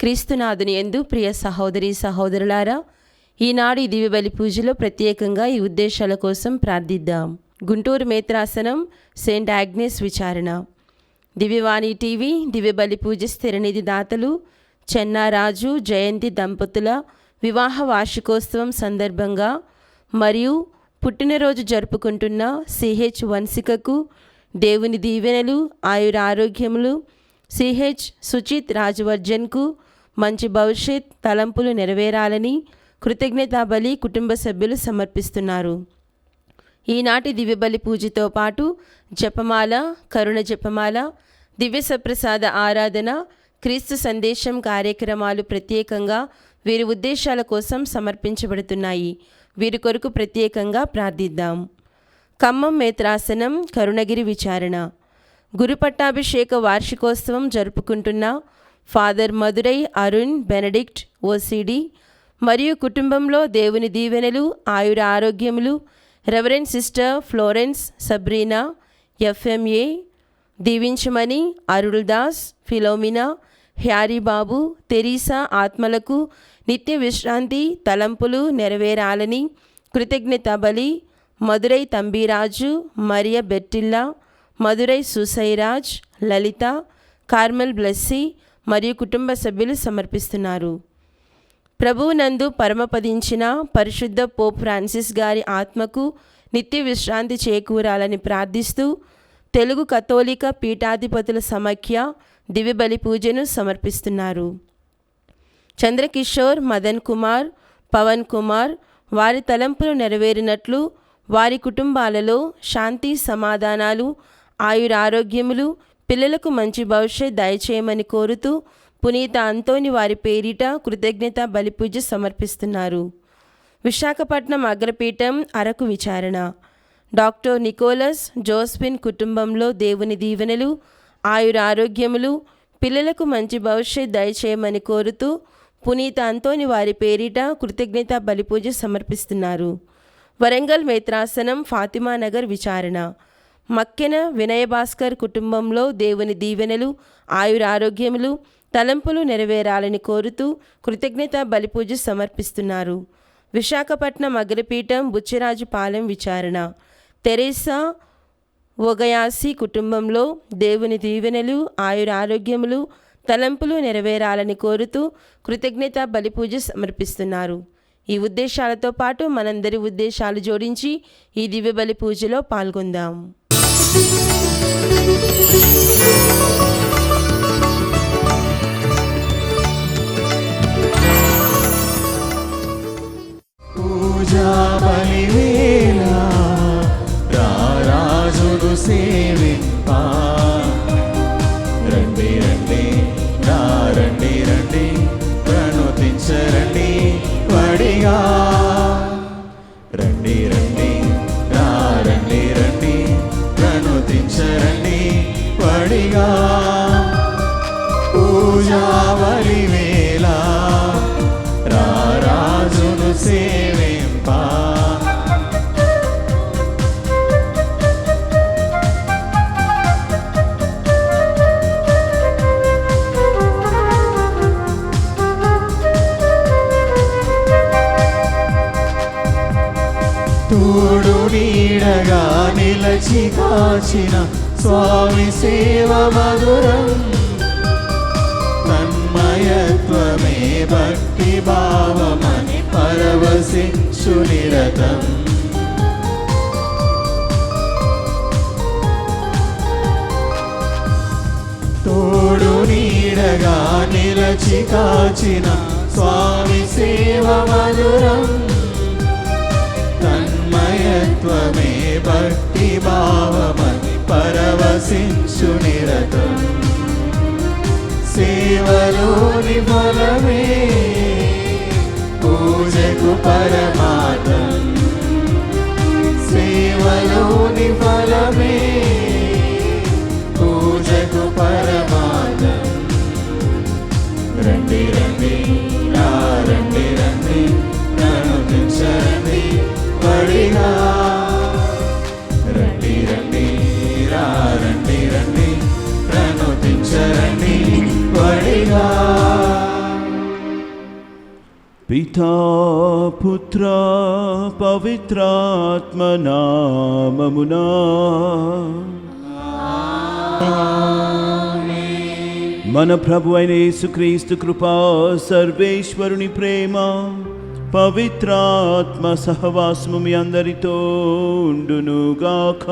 క్రీస్తునాథుని యందు ప్రియ సహోదరి సహోదరులారా, ఈనాడు ఈ దివ్యబలి పూజలో ప్రత్యేకంగా ఈ ఉద్దేశాల కోసం ప్రార్థిద్దాం. గుంటూరు మేత్రాసనం సెయింట్ ఆగ్నేస్ విచారణ. దివ్యవాణి టీవీ దివ్యబలి పూజ స్థిరనిధి దాతలు చెన్నారాజు జయంతి దంపతుల వివాహ వార్షికోత్సవం సందర్భంగా మరియు పుట్టినరోజు జరుపుకుంటున్న సిహెచ్ వంశికకు దేవుని దీవెనలు, ఆయురారోగ్యములు, సిహెచ్ సుచిత్ రాజవర్జన్కు మంచి భవిష్యత్ తలంపులు నెరవేరాలని కృతజ్ఞతాబలి కుటుంబ సభ్యులు సమర్పిస్తున్నారు. ఈనాటి దివ్యబలి పూజతో పాటు జపమాల, కరుణ జపమాల, దివ్య సప్రసాద ఆరాధన, క్రీస్తు సందేశం కార్యక్రమాలు ప్రత్యేకంగా వీరి ఉద్దేశాల కోసం సమర్పించబడుతున్నాయి. వీరి కొరకు ప్రత్యేకంగా ప్రార్థిద్దాం. ఖమ్మం మేత్రాసనం కరుణగిరి విచారణ. గురు పట్టాభిషేక వార్షికోత్సవం జరుపుకుంటున్న father Madurai Arun Benedict OCD మరియు కుటుంబంలో దేవుని దీవెనలు, ఆయుర ఆరోగ్యములు, reverend sister Florence Sabrina FMA దీవించమని Arunadas, Philomena, Harry Babu, Teresa ఆత్మలకు నిత్య విశ్రాంతి తలంపులు నెరవేరాలని కృతజ్ఞత బలి మదురై తంబిరాజు, మరియ బెట్టిల్లా, మదురై సుసైరాజ్, లలిత, కార్మెల్ బ్లెస్సీ మరియు కుటుంబ సభ్యులు సమర్పిస్తున్నారు. ప్రభువునందు పరమపదించిన పరిశుద్ధ పోప్ ఫ్రాన్సిస్ గారి ఆత్మకు నిత్య విశ్రాంతి చేకూరాలని ప్రార్థిస్తూ తెలుగు కథోలిక పీఠాధిపతుల సమాఖ్య దివ్యబలి పూజను సమర్పిస్తున్నారు. చంద్రకిషోర్, మదన్ కుమార్, పవన్ కుమార్ వారి తలంపులు నెరవేరినట్లు వారి కుటుంబాలలో శాంతి సమాధానాలు, ఆయురారోగ్యములు, పిల్లలకు మంచి భవిష్యత్ దయచేయమని కోరుతూ పునీత అంతోని వారి పేరిట కృతజ్ఞత బలిపూజ సమర్పిస్తున్నారు. విశాఖపట్నం అగ్రపీఠం అరకు విచారణ. డాక్టర్ నికోలస్ జోస్పిన్ కుటుంబంలో దేవుని దీవెనలు, ఆయురారోగ్యములు, పిల్లలకు మంచి భవిష్యత్ దయచేయమని కోరుతూ పునీత అంతోని వారి పేరిట కృతజ్ఞత బలిపూజ సమర్పిస్తున్నారు. వరంగల్ మేత్రాసనం ఫాతిమా నగర్ విచారణ. మక్కెన వినయభాస్కర్ కుటుంబంలో దేవుని దీవెనలు, ఆయురారోగ్యములు, తలంపులు నెరవేరాలని కోరుతూ కృతజ్ఞత బలిపూజ సమర్పిస్తున్నారు. విశాఖపట్నం అగ్రపీఠం బుచ్చిరాజుపాలెం విచారణ. తెరేసా ఒగయాసి కుటుంబంలో దేవుని దీవెనలు, ఆయురారోగ్యములు, తలంపులు నెరవేరాలని కోరుతూ కృతజ్ఞత బలిపూజ సమర్పిస్తున్నారు. ఈ ఉద్దేశాలతో పాటు మనందరి ఉద్దేశాలు జోడించి ఈ దివ్య బలి పూజలో పాల్గొందాం. పూజా బలివేళ రారాజును సేవింపా రండి రండి రండి రండి ప్రణుతించరండి వడిగా రండి రండి రండి రండి ప్రణుతించరండి వడిగా పూజా బలివేళ రారాజును సేవింపా తోడు నీడగా నిలచి కాచిన స్వామి సేవ మధురం తన్మయత్వమే భక్తి భావమని పరవశించు నిరతం తోడు నీడగా నిలచి కాచిన స్వామి సేవ మధురం తన్మయత్వమే భక్తి భావమని పరవశించు నిరతం సేవలోని ఫలమే పూజకు పరమార్థం సేవలోని ఫలమే పూజకు పరమార్థం రండి రండి రండి రండి ప్రణుతించండి వడిగా రండి రండి రండి రండి ప్రణుతించరండి వడిగా పితా పుత్ర పవిత్రాత్మ నామమునా మన ప్రభు అయిన యేసుక్రీస్తు కృపా, సర్వేశ్వరుని ప్రేమ, పవిత్రాత్మ సహవాసము మీ అందరితో ఉండునుగాక.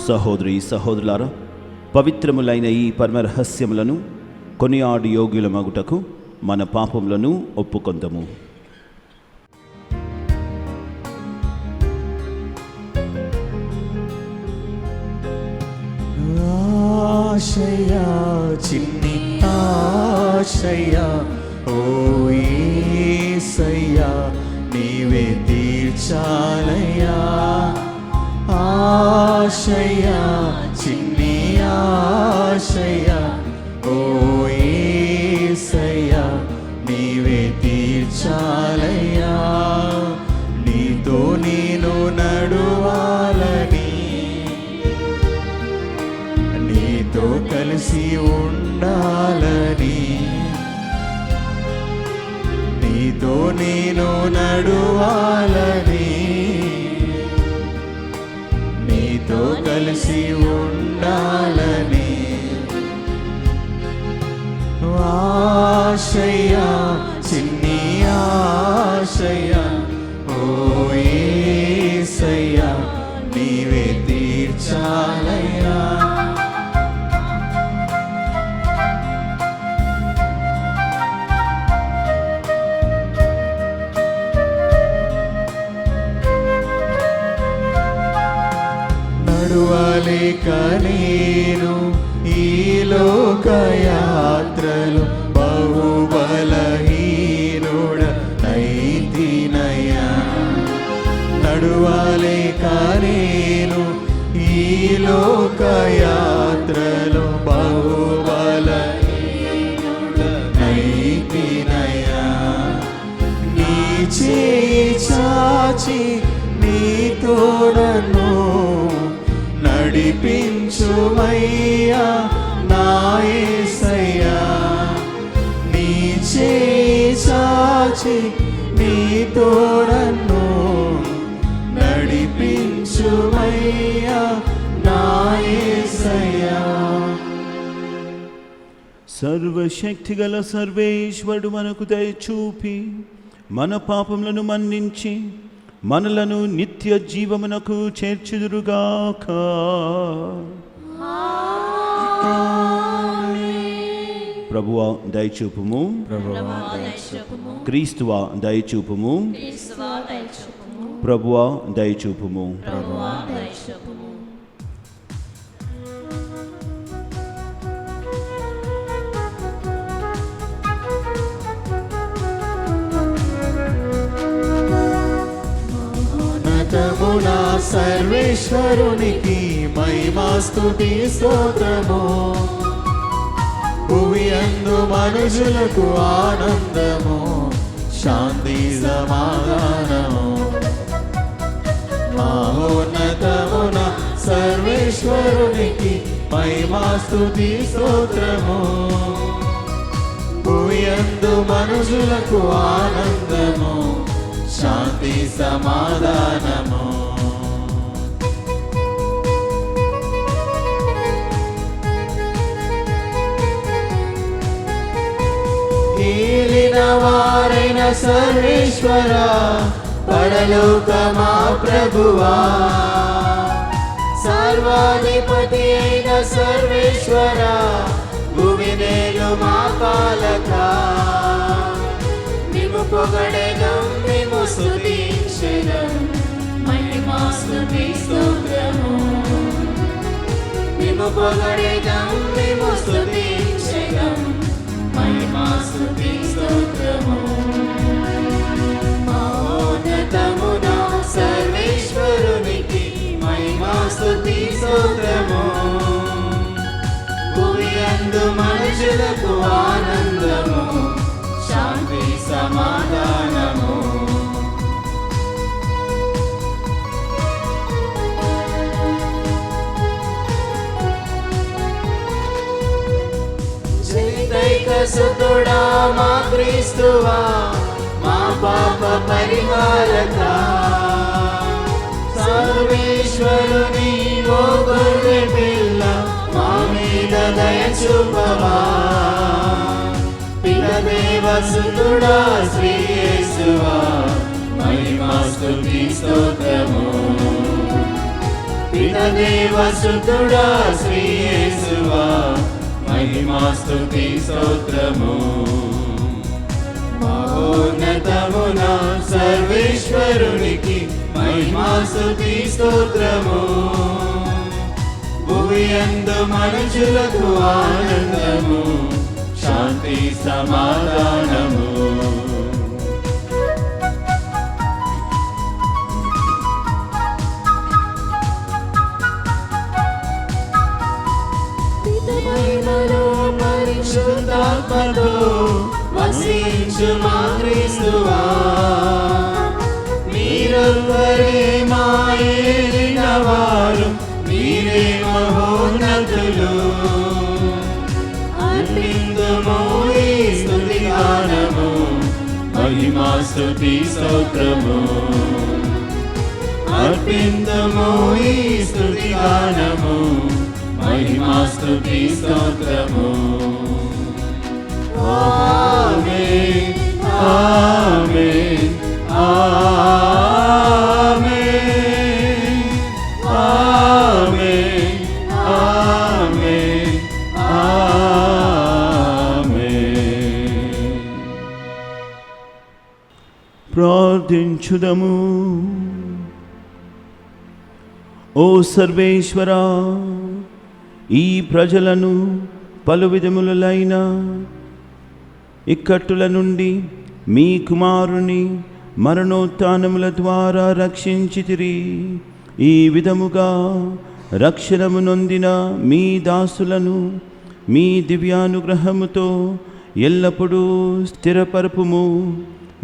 సహోదరి సహోదరులారా, పవిత్రములైన ఈ పరమ రహస్యములను కొనియాడు యోగ్యుల మగుటకు మన పాపములను ఒప్పుకొందము. ఆశయ చిన్ని ఆశయ ఓ యేసయ్యా నీవే తీర్చాలయ్యా. ఆశయ చిన్ని ఆశయ ఓ యేసయ్యా నీవే తీర్చాలయ్యా. నీతో నేను నడువాలని, నీతో కలిసి ఉండాలని, నీతో నేను నడువాలని, నీతో కలిసి ఉండాలని. ఆశయ చిన్ని ఆశయ ఓ యేసయ్యా నీవే తీర్చాలయ్యా. నడువలేక నేను ఈ లోక యాత్రలు బహుబలహీనుడనైతినయ్యా. నడువలేక నేను ఈ లోక యాత్రలు బహుబలహీనుడనైతినయ్యా. నీ చేయి చాచి నీతో నన్ను నడిపించుమయ్యా నా యేసయ్యా. నీ చేయి చాచి నీతో నన్ను నడిపించుమయ్యా నా యేసయ్యా. సర్వశక్తిగల సర్వేశ్వరుడు మనకు దయచూపి మన పాపములను మన్నించి మనలను నిత్య జీవమునకు చేర్చుదురుగాక. ప్రభువా దయచూపుము, క్రీస్తువా దయచూపుము, ప్రభువా దయచూపుము. ఉన్నతమున సర్వేశ్వరునికి మహిమా స్తుతి స్తోత్రము. భువి అందు మనుషులకు ఆనందము, శాంతి సమాధానము. మహోన్నతమున సర్వేశ్వరునికి మహిమా స్తుతి స్తోత్రము. భువి అందు మనుషులకు ఆనందము, శాంతి సమాధానము. ఏలిన వారైన సర్వేశ్వర, పరలోక మా ప్రభువా, సర్వాధిపతి అయిన సర్వేశ్వర, భూమినేలు మా పాలక. మేము పొగడెదం, మేము స్తుతించెదం, మహిమా స్తుతి స్తోత్రము. మేము పొగడెదం, మేము స్తుతించెదం, మహిమా స్తుతి స్తోత్రము. మహోన్నతమున సర్వేశ్వరునికి మహిమా స్తుతి స్తోత్రము. భూమి అందు మనుషులకు ఆనందము, శాంతి సమాధానము. సుతుడా మా క్రీస్తువా, మా పాప పరిహారక, సర్వేశ్వరుని ఓ గొర్రె పిల్ల, మా మీద దయ చూపవా. పితదేవ సుతుడా శ్రీ యేసువా, మహిమా స్తుతి స్తోత్రము. పితదేవ సుతుడా శ్రీ యేసువా, మహిమా స్తుతి స్తోత్రము. మహోన్నతమున సర్వేశ్వరునికి మహిమా స్తుతి స్తోత్రము. భువియందు మనుషులకు ఆనందము, శాంతి సమాధానము. పరిశుద్ధాత్మతో వసించు మా క్రీస్తువా, మీరొక్కరే మా ఏలిన వారు, మీరే మహోన్నతులు. అర్పింతుము ఈ స్తుతి గానము, మహిమా స్తుతి స్తోత్రము. అర్పింతుము ఈ స్తుతి గానము, మహిమా స్తుతి స్తోత్రము. ఆమేన్ ఆమేన్ ఆమేన్ ఆమేన్ ఆమేన్ ఆమేన్. ప్రార్థించుదము. ఓ సర్వేశ్వరా, ఈ ప్రజలను పలు విధములైన ఇక్కట్టుల నుండి మీ కుమారుని మరణోత్థానముల ద్వారా రక్షించితిరి. ఈ విధముగా రక్షణము నొందిన మీ దాసులను మీ దివ్యానుగ్రహముతో ఎల్లప్పుడూ స్థిరపరపుము.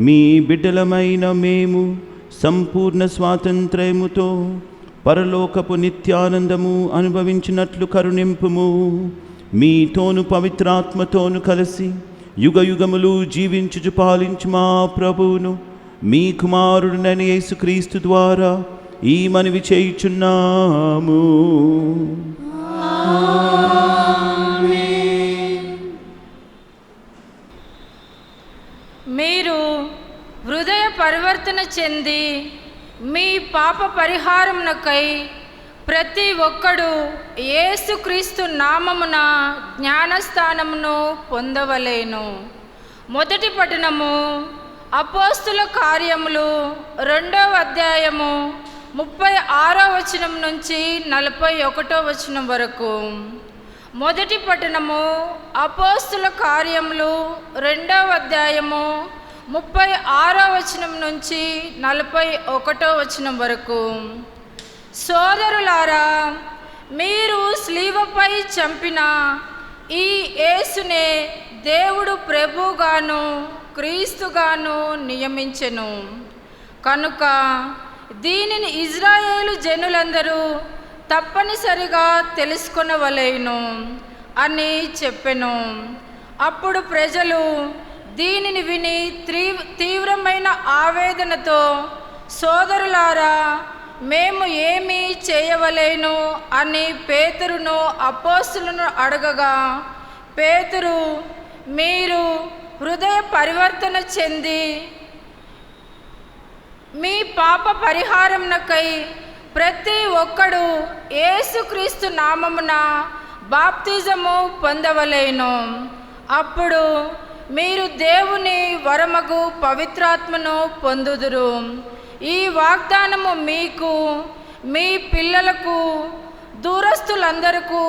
మీ బిడ్డలమైన మేము సంపూర్ణ స్వాతంత్ర్యముతో పరలోకపు నిత్యానందము అనుభవించినట్లు కరుణింపుము. మీతోను పవిత్రాత్మతోను కలిసి యుగయుగములు జీవించుచు పాలించు మా ప్రభువును, మీ కుమారుడునైన యేసుక్రీస్తు ద్వారా ఈ మనవి చేయుచున్నాము. మీరు హృదయ పరివర్తన చెంది మీ పాప పరిహారమునకై ప్రతి ఒక్కడు యేసుక్రీస్తు నామమున జ్ఞానస్థానమును పొందవలేను. మొదటి పట్టణము అపోస్తుల కార్యములు 2వ అధ్యాయము 36వ వచనం నుంచి 41వ వచనం వరకు. మొదటి పట్టణము అపోస్తుల కార్యములు 2వ అధ్యాయము 36వ వచనం నుంచి 41వ వచనం వరకు. సోదరులారా, మీరు స్లీవపై చంపిన ఈ యేసునే దేవుడు ప్రభుగాను క్రీస్తుగాను నియమించెను. కనుక దీనిని ఇజ్రాయేలు జనులందరూ తప్పనిసరిగా తెలుసుకొనవలెను అని చెప్పెను. అప్పుడు ప్రజలు దీనిని విని తీవ్రమైన ఆవేదనతో, సోదరులారా, మేము ఏమి చేయవలేను అని పేతురును అపోస్తలును అడగగా, పేతురు, మీరు హృదయ పరివర్తన చెంది మీ పాప పరిహారమునకై ప్రతి ఒక్కడు యేసుక్రీస్తు నామమున బాప్తిజము పొందవలేను. అప్పుడు మీరు దేవుని వరమగు పవిత్రాత్మను పొందుదురు. ఈ వాగ్దానము మీకు, మీ పిల్లలకు, దూరస్తులందరకు,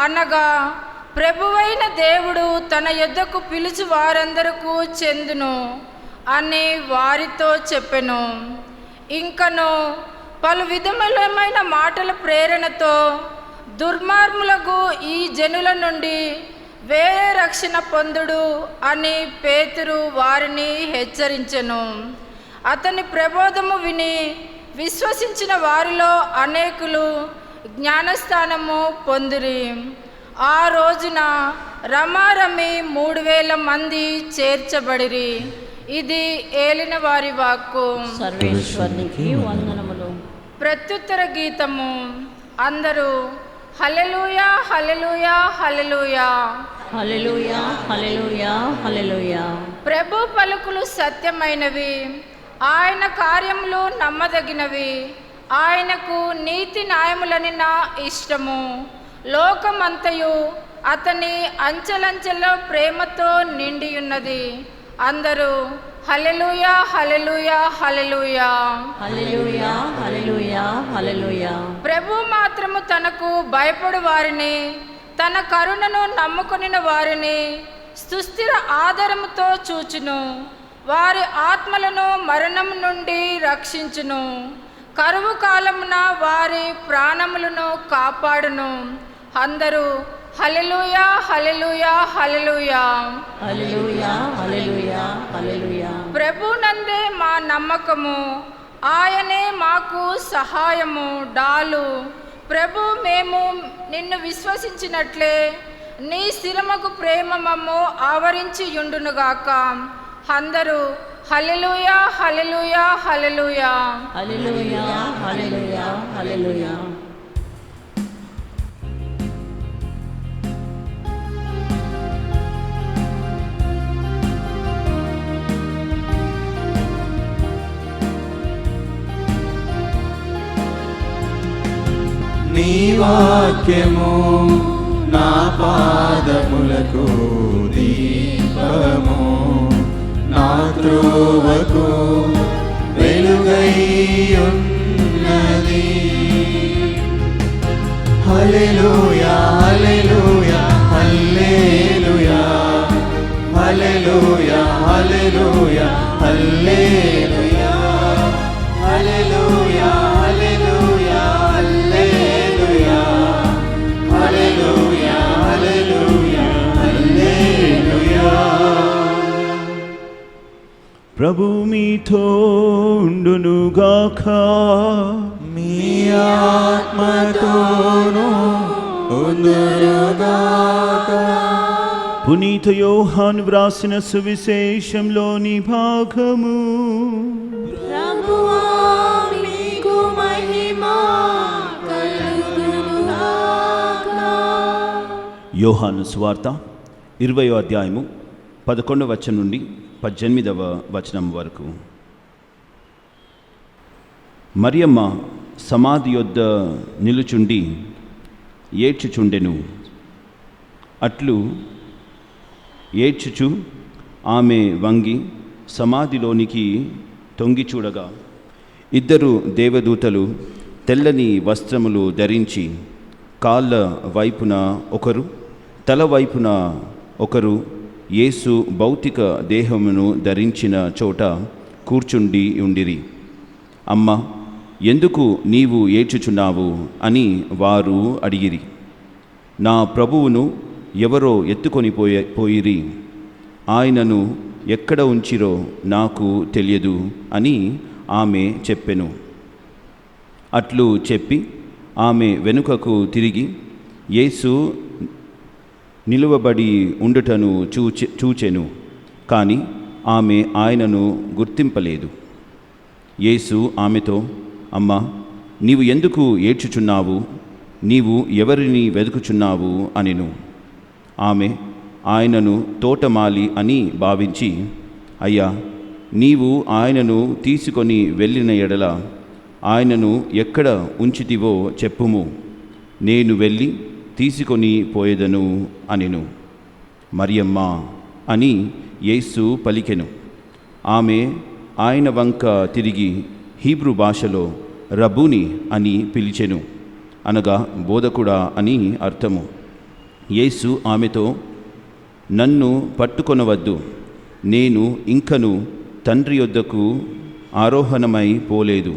అనగా ప్రభువైన దేవుడు తన యొద్దకు పిలిచి వారందరకు చెందును అని వారితో చెప్పెను. ఇంకను పలు విధములమైన మాటల ప్రేరణతో దుర్మార్గులకు ఈ జనుల నుండి వేరే రక్షణ పొందుడు అని పేతురు వారిని హెచ్చరించెను. అతని ప్రబోధము విని విశ్వసించిన వారిలో అనేకులు జ్ఞానస్థానము పొందిరి. ఆ రోజున రమారమి 3000 మంది చేర్చబడిరి. ఇది ఏలిన వారి వాక్కు. సర్వేశ్వరునికి వందనములు. ప్రత్యుత్తర గీతము. అందరూ హల్లెలూయా హల్లెలూయా హల్లెలూయా. హల్లెలూయా హల్లెలూయా హల్లెలూయా. ప్రభు పలుకులు సత్యమైనవి, ఆయన కార్యములు నమ్మదగినవి. ఆయనకు నీతి న్యాయములని నా ఇష్టము. లోకమంతయు అతని అంచెలంచెల ప్రేమతో నిండియున్నది. అందరూ హల్లెలూయా హల్లెలూయా హల్లెలూయా. హల్లెలూయా హల్లెలూయా హల్లెలూయా. ప్రభు మాత్రము తనకు భయపడు వారిని, తన కరుణను నమ్ముకొనిన వారిని సుస్థిర ఆదరముతో చూచును. వారి ఆత్మలను మరణం నుండి రక్షించును. కరువు కాలమున వారి ప్రాణములను కాపాడును. అందరూ హల్లెలూయా హల్లెలూయా హల్లెలూయా. హల్లెలూయా హల్లెలూయా హల్లెలూయా. ప్రభునందే మా నమ్మకము, ఆయనే మాకు సహాయము డాలు. ప్రభు, మేము నిన్ను విశ్వసించినట్లే నీ స్థిరమగు ప్రేమ మమ్ము ఆవరించి యుండునుగాక. అందరూ హల్లెలూయా హల్లెలూయా హల్లెలూయా. హల్లెలూయా హల్లెలూయా హల్లెలూయా. నీ వాక్యము నా పాదములకు దీపము, నా త్రోవకు వెలుగై ఉన్నది. హల్లెలూయా హల్లెలూయా హల్లెలూయా. హల్లెలూయా హల్లెలూయా హల్లెలూయా. హల్లెలూయా హల్లెలూయా హల్లెలూయా. హల్లెలూయా హల్లెలూయా హల్లెలూయా. ప్రభు మీతో ఉండునుగాక. మీ ఆత్మతోనూ ఉండునుగాక. పునీత యోహాను వ్రాసిన సువిశేషంలోని భాగము. ప్రభువా నీకు మహిమ కలుగునుగాక. యోహాను సువార్త 20వ అధ్యాయము 11వ వచనం నుండి 18వ వచనం వరకు. మరియమ్మ సమాధి యొద్ద నిలుచుండి ఏడ్చుచుండెను. అట్లు ఏడ్చుచు ఆమె వంగి సమాధిలోనికి తొంగి చూడగా 2 దేవదూతలు తెల్లని వస్త్రములు ధరించి కాళ్ళ వైపున ఒకరు, తల వైపున ఒకరు యేసు భౌతిక దేహమును ధరించిన చోట కూర్చుండి ఉండిరి. అమ్మ, ఎందుకు నీవు ఏడ్చుచున్నావు అని వారు అడిగిరి. నా ప్రభువును ఎవరో ఎత్తుకొని పోయిరి, ఆయనను ఎక్కడ ఉంచిరో నాకు తెలియదు అని ఆమె చెప్పెను. అట్లు చెప్పి ఆమె వెనుకకు తిరిగి యేసు నిలువబడి ఉండుటను చూచెను. కానీ ఆమె ఆయనను గుర్తింపలేదు. యేసు ఆమెతో, అమ్మా, నీవు ఎందుకు ఏడ్చుచున్నావు? నీవు ఎవరిని వెతుకుచున్నావు అనెను. ఆమె ఆయనను తోటమాలి అని భావించి, అయ్యా, నీవు ఆయనను తీసుకొని వెళ్ళిన ఎడల ఆయనను ఎక్కడ ఉంచితివో చెప్పుము, నేను వెళ్ళి తీసుకొని పోయేదను అనెను. మరియమ్మ అని యేసు పలికెను. ఆమె ఆయన వంక తిరిగి హీబ్రూ భాషలో రబ్బూని అని పిలిచెను, అనగా బోధకుడా అని అర్థము. యేసు ఆమెతో, నన్ను పట్టుకొనవద్దు, నేను ఇంకను తండ్రి యొద్దకు ఆరోహణమై పోలేదు.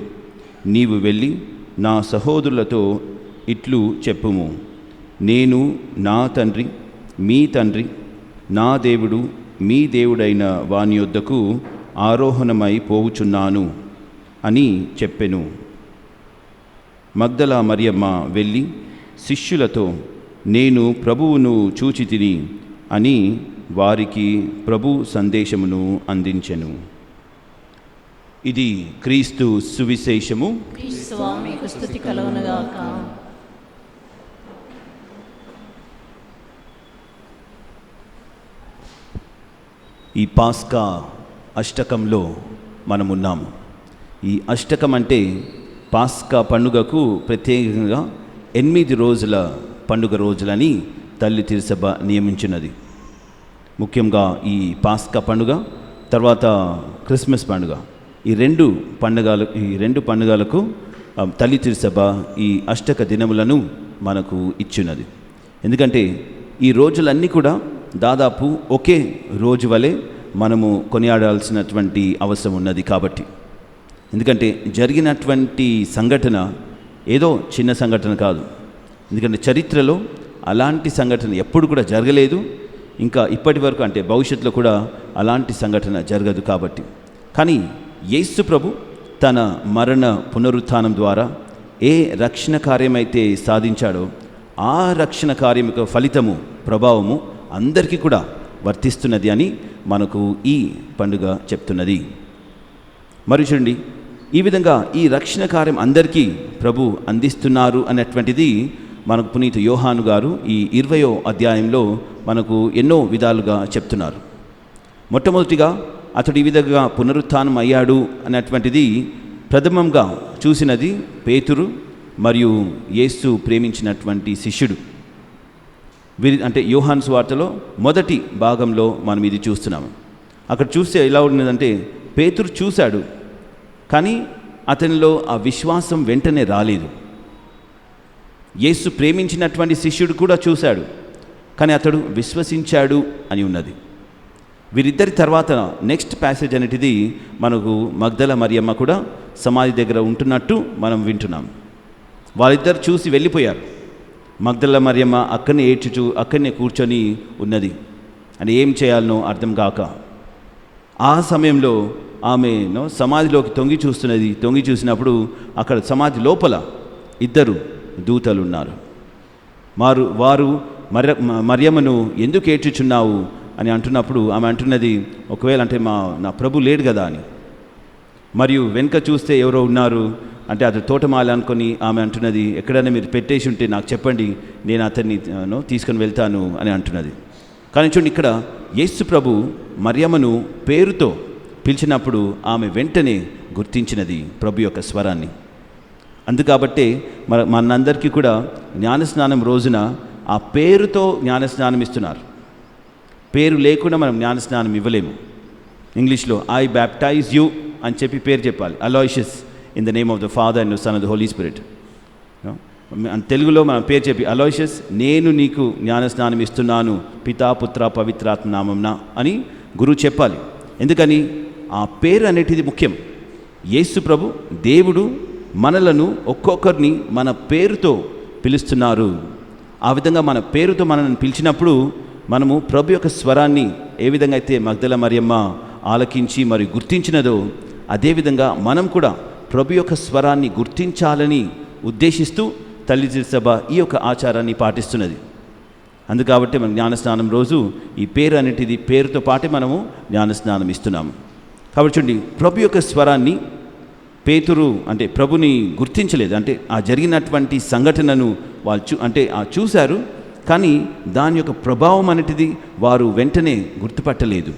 నీవు వెళ్ళి నా సహోదరులతో ఇట్లు చెప్పుము, నేను నా తండ్రి మీ తండ్రి, నా దేవుడు మీ దేవుడైన వాని యొద్దకు ఆరోహణమై పోవుచున్నాను అని చెప్పెను. మగ్దల మరియమ్మ వెళ్ళి శిష్యులతో, నేను ప్రభువును చూచి తిని అని వారికి ప్రభు సందేశమును అందించెను. ఇది క్రీస్తు సువిశేషము. క్రీస్తువా మీకు స్తుతి కలుగునుగాక. ఈ పాస్కా అష్టకంలో మనమున్నాము. ఈ అష్టకం అంటే పాస్కా పండుగకు ప్రత్యేకంగా 8 రోజుల పండుగ రోజులని తల్లి తిరుసభ నియమించినది. ముఖ్యంగా ఈ పాస్కా పండుగ తర్వాత క్రిస్మస్ పండుగ, ఈ రెండు పండుగలకు తల్లి తిరుసభ ఈ అష్టక దినములను మనకు ఇచ్చినది. ఎందుకంటే ఈ రోజులన్నీ కూడా దాదాపు ఒకే రోజు వలె మనము కొనియాడాల్సినటువంటి అవసరం ఉన్నది. కాబట్టి ఎందుకంటే జరిగినటువంటి సంఘటన ఏదో చిన్న సంఘటన కాదు. ఎందుకంటే చరిత్రలో అలాంటి సంఘటన ఎప్పుడు కూడా జరగలేదు, ఇంకా ఇప్పటి వరకు అంటే భవిష్యత్తులో కూడా అలాంటి సంఘటన జరగదు. కాబట్టి కానీ యేసు ప్రభు తన మరణ పునరుత్థానం ద్వారా ఏ రక్షణ కార్యమైతే సాధించాడో ఆ రక్షణ కార్యం యొక్క ఫలితము, ప్రభావము అందరికీ కూడా వర్తిస్తున్నది అని మనకు ఈ పండుగ చెప్తున్నది. మరి చూడండి, ఈ విధంగా ఈ రక్షణ కార్యం అందరికీ ప్రభు అందిస్తున్నారు అన్నటువంటిది మనకు పునీత యోహాను గారు ఈ 20వ అధ్యాయంలో మనకు ఎన్నో విధాలుగా చెప్తున్నారు. మొట్టమొదటిగా అతడు ఈ విధంగా పునరుత్థానం అయ్యాడు అన్నటువంటిది ప్రథమంగా చూసినది పేతురు మరియు యేసు ప్రేమించినటువంటి శిష్యుడు. అంటే యోహాను సువార్తలో మొదటి భాగంలో మనం ఇది చూస్తున్నాము. అక్కడ చూస్తే ఎలా ఉన్నదంటే పేతురు చూశాడు, కానీ అతనిలో ఆ విశ్వాసం వెంటనే రాలేదు. యేసు ప్రేమించినటువంటి శిష్యుడు కూడా చూశాడు, కానీ అతడు విశ్వసించాడు అని ఉన్నది. వీరిద్దరి తర్వాత నెక్స్ట్ ప్యాసేజ్ అనేటిది మనకు మగ్దల మరియమ్మ కూడా సమాధి దగ్గర ఉంటున్నట్టు మనం వింటున్నాం. వాళ్ళిద్దరు చూసి వెళ్ళిపోయారు. మగ్దల మరియమ్మ అక్కడనే ఏడ్చుచు అక్కడనే కూర్చొని ఉన్నది. అని ఏం చేయాలనో అర్థం కాక ఆ సమయంలో ఆమెను సమాధిలోకి తొంగి చూస్తున్నది. తొంగి చూసినప్పుడు అక్కడ సమాధి లోపల 2 దూతలు ఉన్నారు. వారు మరియమ్మను ఎందుకు ఏడ్చుచున్నావు అని అంటున్నప్పుడు ఆమె అంటున్నది, ఒకవేళ అంటే నా ప్రభు లేడు కదా అని. మరియు వెనుక చూస్తే ఎవరో ఉన్నారు అంటే అది తోటమాల అనుకొని ఆమె అంటున్నది, ఎక్కడైనా మీరు పెట్టేసి ఉంటే నాకు చెప్పండి, నేను అతన్ని తీసుకొని వెళ్తాను అని అంటున్నది. కానీ చూడండి, ఇక్కడ యేసు ప్రభు మరియమ్మను పేరుతో పిలిచినప్పుడు ఆమె వెంటనే గుర్తించినది ప్రభు యొక్క స్వరాన్ని. అందుకాబట్టే మనందరికీ కూడా జ్ఞానస్నానం రోజున ఆ పేరుతో జ్ఞానస్నానం ఇస్తున్నారు. పేరు లేకుండా మనం జ్ఞానస్నానం ఇవ్వలేము. ఇంగ్లీష్లో ఐ బ్యాప్టైజ్ యూ అని చెప్పి పేరు చెప్పాలి. Aloysius in the name of the Father and Son of the Holy Spirit. తెలుగులో మనం పేరు చెప్పి అలోయషియస్ నేను నీకు జ్ఞానస్నానం ఇస్తున్నాను పితా పుత్ర పవిత్రాత్మ నామంన అని గురువు చెప్పాలి. ఎందుకని ఆ పేరు అనేటిది ముఖ్యం. యేసు ప్రభు దేవుడు మనలను ఒక్కొక్కరిని మన పేరుతో పిలుస్తున్నారు. ఆ విధంగా మన పేరుతో మనల్ని పిలిచినప్పుడు మనము ప్రభు యొక్క స్వరాన్ని ఏ విధంగా అయితే మగ్దల మరియమ్మ ఆలకించి మరియు గుర్తించినదో అదేవిధంగా మనం కూడా ప్రభు యొక్క స్వరాన్ని గుర్తించాలని ఉద్దేశిస్తూ తల్లి తిరుసభ ఈ యొక్క ఆచారాన్ని పాటిస్తున్నది. అందుకాబట్టి మనం జ్ఞానస్నానం రోజు ఈ పేరు అనేటిది పేరుతో పాటే మనము జ్ఞానస్నానం ఇస్తున్నాము. కాబట్టి చూడండి, ప్రభు యొక్క స్వరాన్ని పేతురు అంటే ప్రభుని గుర్తించలేదు. అంటే ఆ జరిగినటువంటి సంఘటనను వాళ్ళు చూశారు, కానీ దాని యొక్క ప్రభావం అనేటిది వారు వెంటనే గుర్తుపట్టలేదు.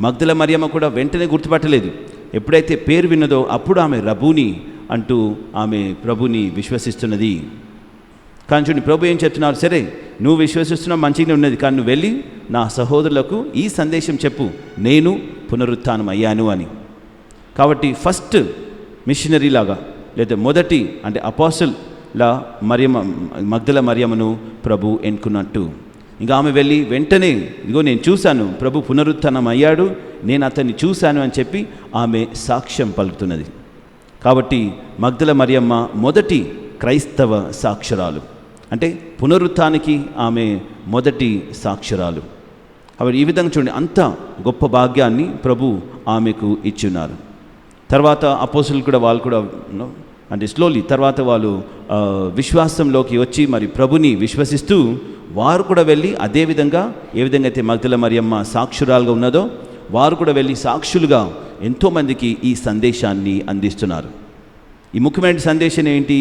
మగ్దల మరియమ్మ కూడా వెంటనే గుర్తుపట్టలేదు. ఎప్పుడైతే పేరు విన్నదో అప్పుడు ఆమె రబూని అంటూ ఆమె ప్రభుని విశ్వసిస్తున్నది. కానీ చూడండి, ప్రభు ఏం చెప్తున్నారు, సరే నువ్వు విశ్వసిస్తున్నావు మంచిగానే ఉన్నది, కానీ నువ్వు వెళ్ళి నా సహోదరులకు ఈ సందేశం చెప్పు, నేను పునరుత్థానం అయ్యాను అని. కాబట్టి ఫస్ట్ మిషనరీ లాగా లేదా మొదటి అంటే అపోస్టల్లా మగ్దల మరియమ్మను ప్రభు ఎన్నుకున్నట్టు ఇంకా ఆమె వెళ్ళి వెంటనే ఇదిగో నేను చూశాను, ప్రభు పునరుత్థానం అయ్యాడు, నేను అతన్ని చూశాను అని చెప్పి ఆమె సాక్ష్యం పలుకుతున్నది. కాబట్టి మగ్దల మరియమ్మ మొదటి క్రైస్తవ సాక్షురాలు, అంటే పునరుత్థానానికి ఆమె మొదటి సాక్షురాలు. కాబట్టి ఈ విధంగా చూడండి, అంత గొప్ప భాగ్యాన్ని ప్రభు ఆమెకు ఇచ్చున్నారు. తర్వాత అపోస్తులు కూడా వాళ్ళు కూడా అంటే స్లోలీ తర్వాత వాళ్ళు విశ్వాసంలోకి వచ్చి మరి ప్రభుని విశ్వసిస్తూ వారు కూడా వెళ్ళి అదేవిధంగా ఏ విధంగా అయితే మగ్దల మరియమ్మ సాక్షురాలుగా ఉన్నదో వారు కూడా వెళ్ళి సాక్షులుగా ఎంతోమందికి ఈ సందేశాన్ని అందిస్తున్నారు. ఈ ముఖ్యమైన సందేశం ఏంటి?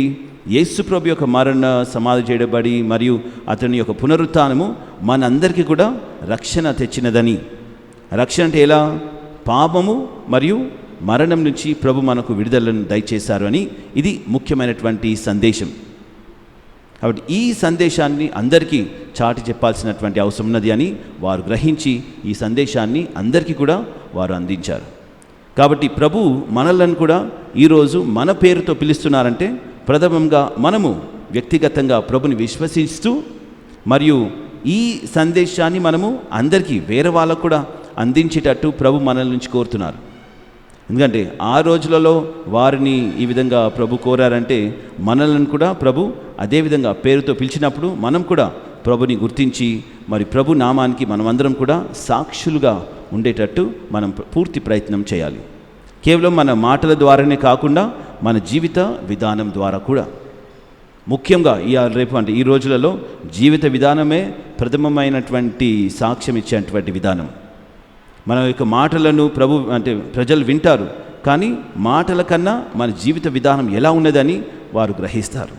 యేసు ప్రభు యొక్క మరణ సమాధి చేయబడి మరియు అతని యొక్క పునరుత్థానము మనందరికీ కూడా రక్షణ తెచ్చినదని. రక్షణ అంటే ఎలా? పాపము మరియు మరణం నుంచి ప్రభు మనకు విడుదలను దయచేశారు అని. ఇది ముఖ్యమైనటువంటి సందేశం. కాబట్టి ఈ సందేశాన్ని అందరికీ చాటి చెప్పాల్సినటువంటి అవసరం ఉన్నది అని వారు గ్రహించి ఈ సందేశాన్ని అందరికీ కూడా వారు అందించారు. కాబట్టి ప్రభు మనలను కూడా ఈరోజు మన పేరుతో పిలుస్తున్నారంటే ప్రథమంగా మనము వ్యక్తిగతంగా ప్రభుని విశ్వసిస్తూ మరియు ఈ సందేశాన్ని మనము అందరికీ వేరే వాళ్ళకు కూడా అందించేటట్టు ప్రభు మనల నుంచి కోరుతున్నారు. ఎందుకంటే ఆ రోజులలో వారిని ఈ విధంగా ప్రభు కోరారంటే మనలను కూడా ప్రభు అదేవిధంగా పేరుతో పిలిచినప్పుడు మనం కూడా ప్రభుని గుర్తించి మరి ప్రభు నామానికి మనమందరం కూడా సాక్షులుగా ఉండేటట్టు మనం పూర్తి ప్రయత్నం చేయాలి. కేవలం మన మాటల ద్వారానే కాకుండా మన జీవిత విధానం ద్వారా కూడా. ముఖ్యంగా ఈ రోజులలో జీవిత విధానమే ప్రథమమైనటువంటి సాక్ష్యం ఇచ్చేటువంటి విధానం. మన యొక్క మాటలను ప్రజలు వింటారు, కానీ మాటల కన్నా మన జీవిత విధానం ఎలా ఉన్నదని వారు గ్రహిస్తారు.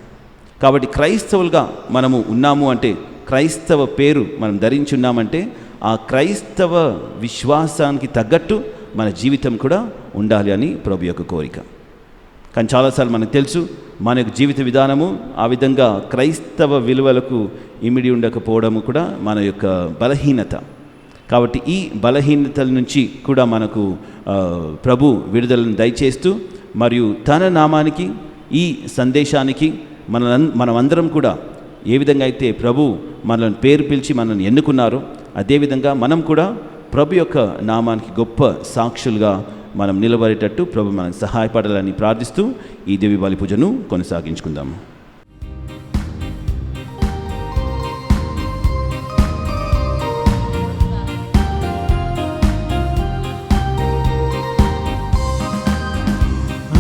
కాబట్టి క్రైస్తవులుగా మనము ఉన్నాము అంటే, క్రైస్తవ పేరు మనం ధరించి ఉన్నామంటే ఆ క్రైస్తవ విశ్వాసానికి తగ్గట్టు మన జీవితం కూడా ఉండాలి అని ప్రభు యొక్క కోరిక. కానీ చాలాసార్లు మనకు తెలుసు మన యొక్క జీవిత విధానము ఆ విధంగా క్రైస్తవ విలువలకు ఇమిడి ఉండకపోవడము కూడా మన యొక్క బలహీనత. కాబట్టి ఈ బలహీనతల నుంచి కూడా మనకు ప్రభు విడుదలను దయచేస్తూ మరియు తన నామానికి ఈ సందేశానికి మనమందరం కూడా ఏ విధంగా అయితే ప్రభు మనల్ని పేరు పిలిచి మనల్ని ఎన్నుకున్నారో అదేవిధంగా మనం కూడా ప్రభు యొక్క నామానికి గొప్ప సాక్షులుగా మనం నిలబడేటట్టు ప్రభు మనకు సహాయపడాలని ప్రార్థిస్తూ ఈ దివ్య బలి పూజను కొనసాగించుకుందాము.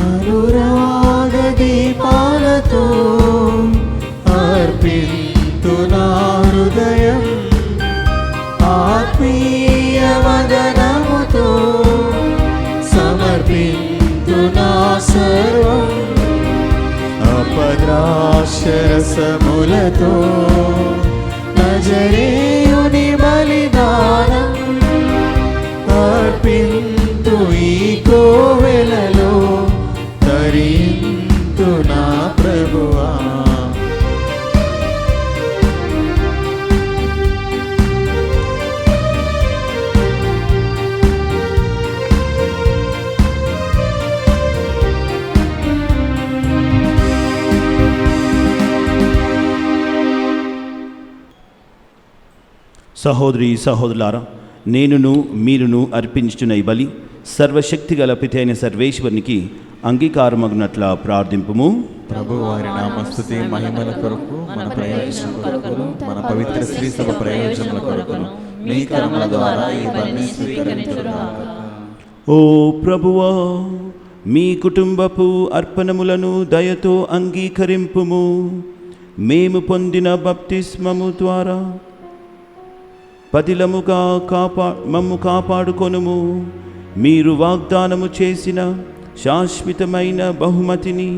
అనురాగ దీపాలతో అర్పింతు నా హృదయం, ఆత్మీయ వదనముతో సమర్పింతు నా సర్వం, అపద్రాక్షరసములతో నజరేయుని బలిదానం అర్పింతు ఈ కోవెలలో తరింతు నా ప్రభువా. సహోదరి సహోదరులారా, నేనును మీరును అర్పించుచున్న ఈ బలి సర్వశక్తి గల పితి అయిన సర్వేశ్వరునికి అంగీకారమగునట్ల ప్రార్థింపుము. ప్రభు వారి నామస్తుతి మహిమల కొరకు, మన ప్రయోజనం కొరకు, మన పవిత్ర శ్రీ సభ ప్రయోజనముల కొరకు మీ కర్మల ద్వారా ఈ బలిని స్వీకరించుగాక. ఓ ప్రభువా, మీ కుటుంబపు అర్పణములను దయతో అంగీకరింపుము. మేము పొందిన బప్తిస్మము ద్వారా పదిలముగా మమ్ము కాపాడుకొనుము. మీరు వాగ్దానము చేసిన శాశ్వతమైన బహుమతిని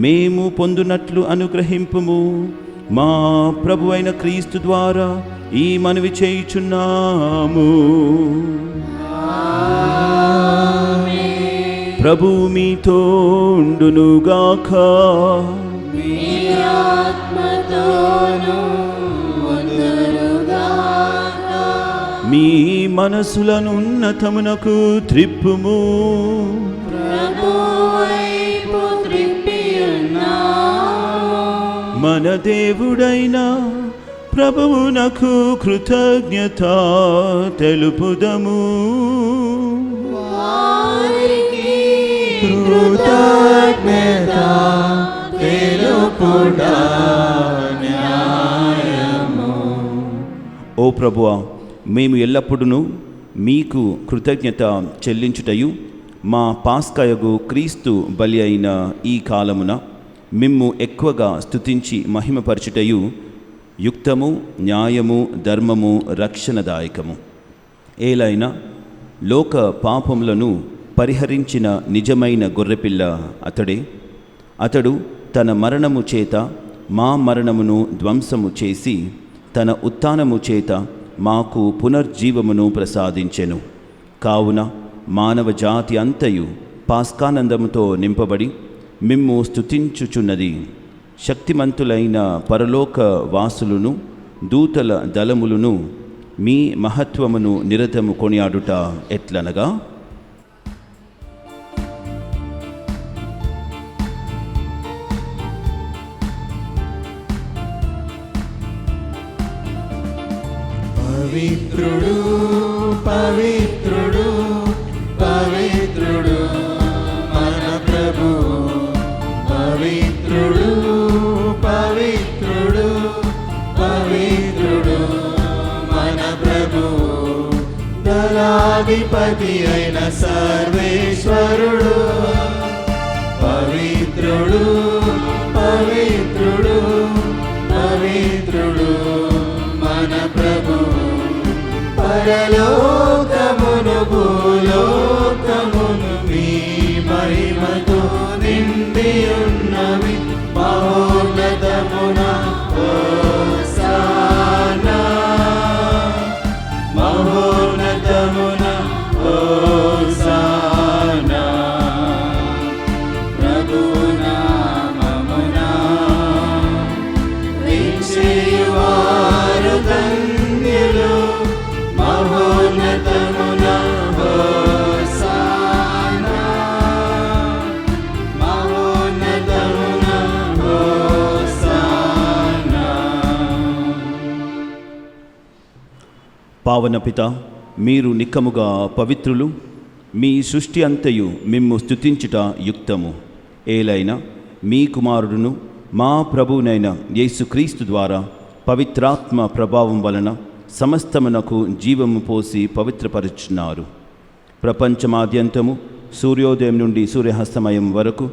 మేము పొందునట్లు అనుగ్రహింపుము. మా ప్రభు అయిన క్రీస్తు ద్వారా ఈ మనవి చేయుచున్నాము. ప్రభు మీతో ఉండునుగాక. మీ మనసులను ఉన్నతమునకు త్రిప్పుము. మన దేవుడైన ప్రభువునకు కృతజ్ఞత తెలుపుదము. కృతజ్ఞత తెలుపుట న్యాయము. ఓ ప్రభువా, మేము ఎల్లప్పుడూ మీకు కృతజ్ఞత చెల్లించుటయు మా పాస్కాయగు క్రీస్తు బలి అయిన ఈ కాలమున మిమ్ము ఎక్కువగా స్తుతించి మహిమపరచుటయు యుక్తము, న్యాయము, ధర్మము, రక్షణదాయకము. ఏలైనా లోక పాపములను పరిహరించిన నిజమైన గొర్రెపిల్ల అతడే. అతడు తన మరణము చేత మా మరణమును ధ్వంసము చేసి తన ఉత్థానము చేత మాకు పునర్జీవమును ప్రసాదించెను. కావున మానవ జాతి అంతయు పాస్కానందముతో నింపబడి మిమ్ము స్తుతించుచున్నది. శక్తిమంతులైన పరలోక వాసులను దూతల దళములను మీ మహత్వమును నిరతము కొనియాడుట ఎట్లనగా, పవిత్రుడు పవిత్రుడు పవిత్రుడు మన ప్రభు. పవిత్రుడు పవిత్రుడు పవిత్రుడు మన ప్రభు. దళాధిపతి అయిన సర్వేశ్వరుడు. పవిత్రుడు పవిత్రుడు పవిత్రుడు మన ప్రభు. పరలోకమును భూలోకమును మీ మహిమతో నిండి ఉన్నవి. మహోన్నతమున హోసానా, మహోన్నతమున హోసానా. ప్రభునామమున వీక్షియువారు ధన్యులు. మహోన్నతమున హోసానా, మహోన్నతమున హోసానా. పావన పిత, మీరు నిక్కముగా పవిత్రులు. మీ సృష్టి అంతయు మిమ్ము స్తుతించుట యుక్తము. ఏలైనా మీ కుమారుడును మా ప్రభువునైన యేసుక్రీస్తు ద్వారా పవిత్రాత్మ ప్రభావం వలన సమస్తమునకు జీవము పోసి పవిత్రపరుచున్నారు. ప్రపంచమాద్యంతము సూర్యోదయం నుండి సూర్యాస్తమయం వరకు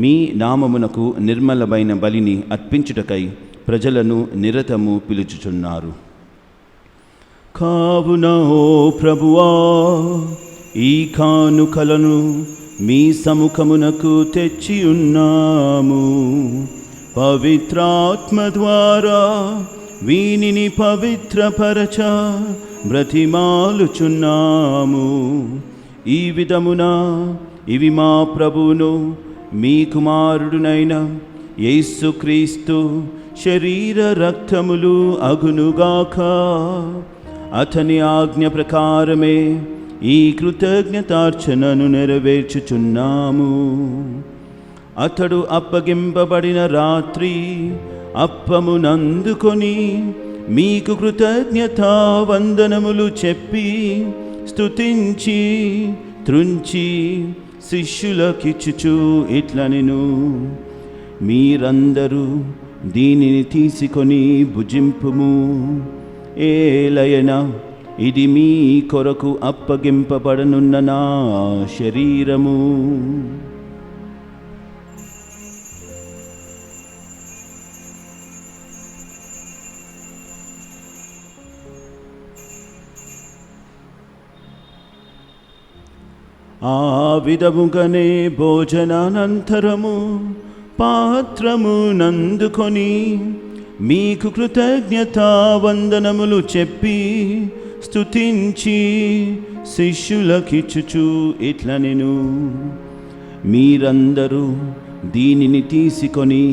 మీ నామమునకు నిర్మలమైన బలిని అర్పించుటకై ప్రజలను నిరతము పిలుచుచున్నారు. కావున ఓ ప్రభువా, ఈ కానుకలను మీ సముఖమునకు తెచ్చి ఉన్నాము. పవిత్రాత్మ ద్వారా వీనిని పవిత్రపరచ బ్రతిమాలుచున్నాము. ఈ విధమున ఇవి మా ప్రభువును మీ కుమారుడునైన యేసుక్రీస్తు శరీర రక్తములు అగునుగాక. అతని ఆజ్ఞ ప్రకారమే ఈ కృతజ్ఞతార్చనను నెరవేర్చుచున్నాము. అతడు అప్పగింపబడిన రాత్రి అప్పమునందుకొని మీకు కృతజ్ఞతా వందనములు చెప్పి స్తుతించి త్రుంచి శిష్యులకిచ్చుచు ఇట్లనెను, మీరందరూ దీనిని తీసుకొని భుజింపుము. ఏలయన ఇది మీ కొరకు అప్పగింపబడనున్న నా శరీరము. ఆ విధముగానే భోజనానంతరము పాత్రము నందుకొని మీకు కృతజ్ఞతా వందనములు చెప్పి స్తుతించి శిష్యులకిచ్చుచు ఇట్లనెను, మీరందరూ దీనిని తీసుకొని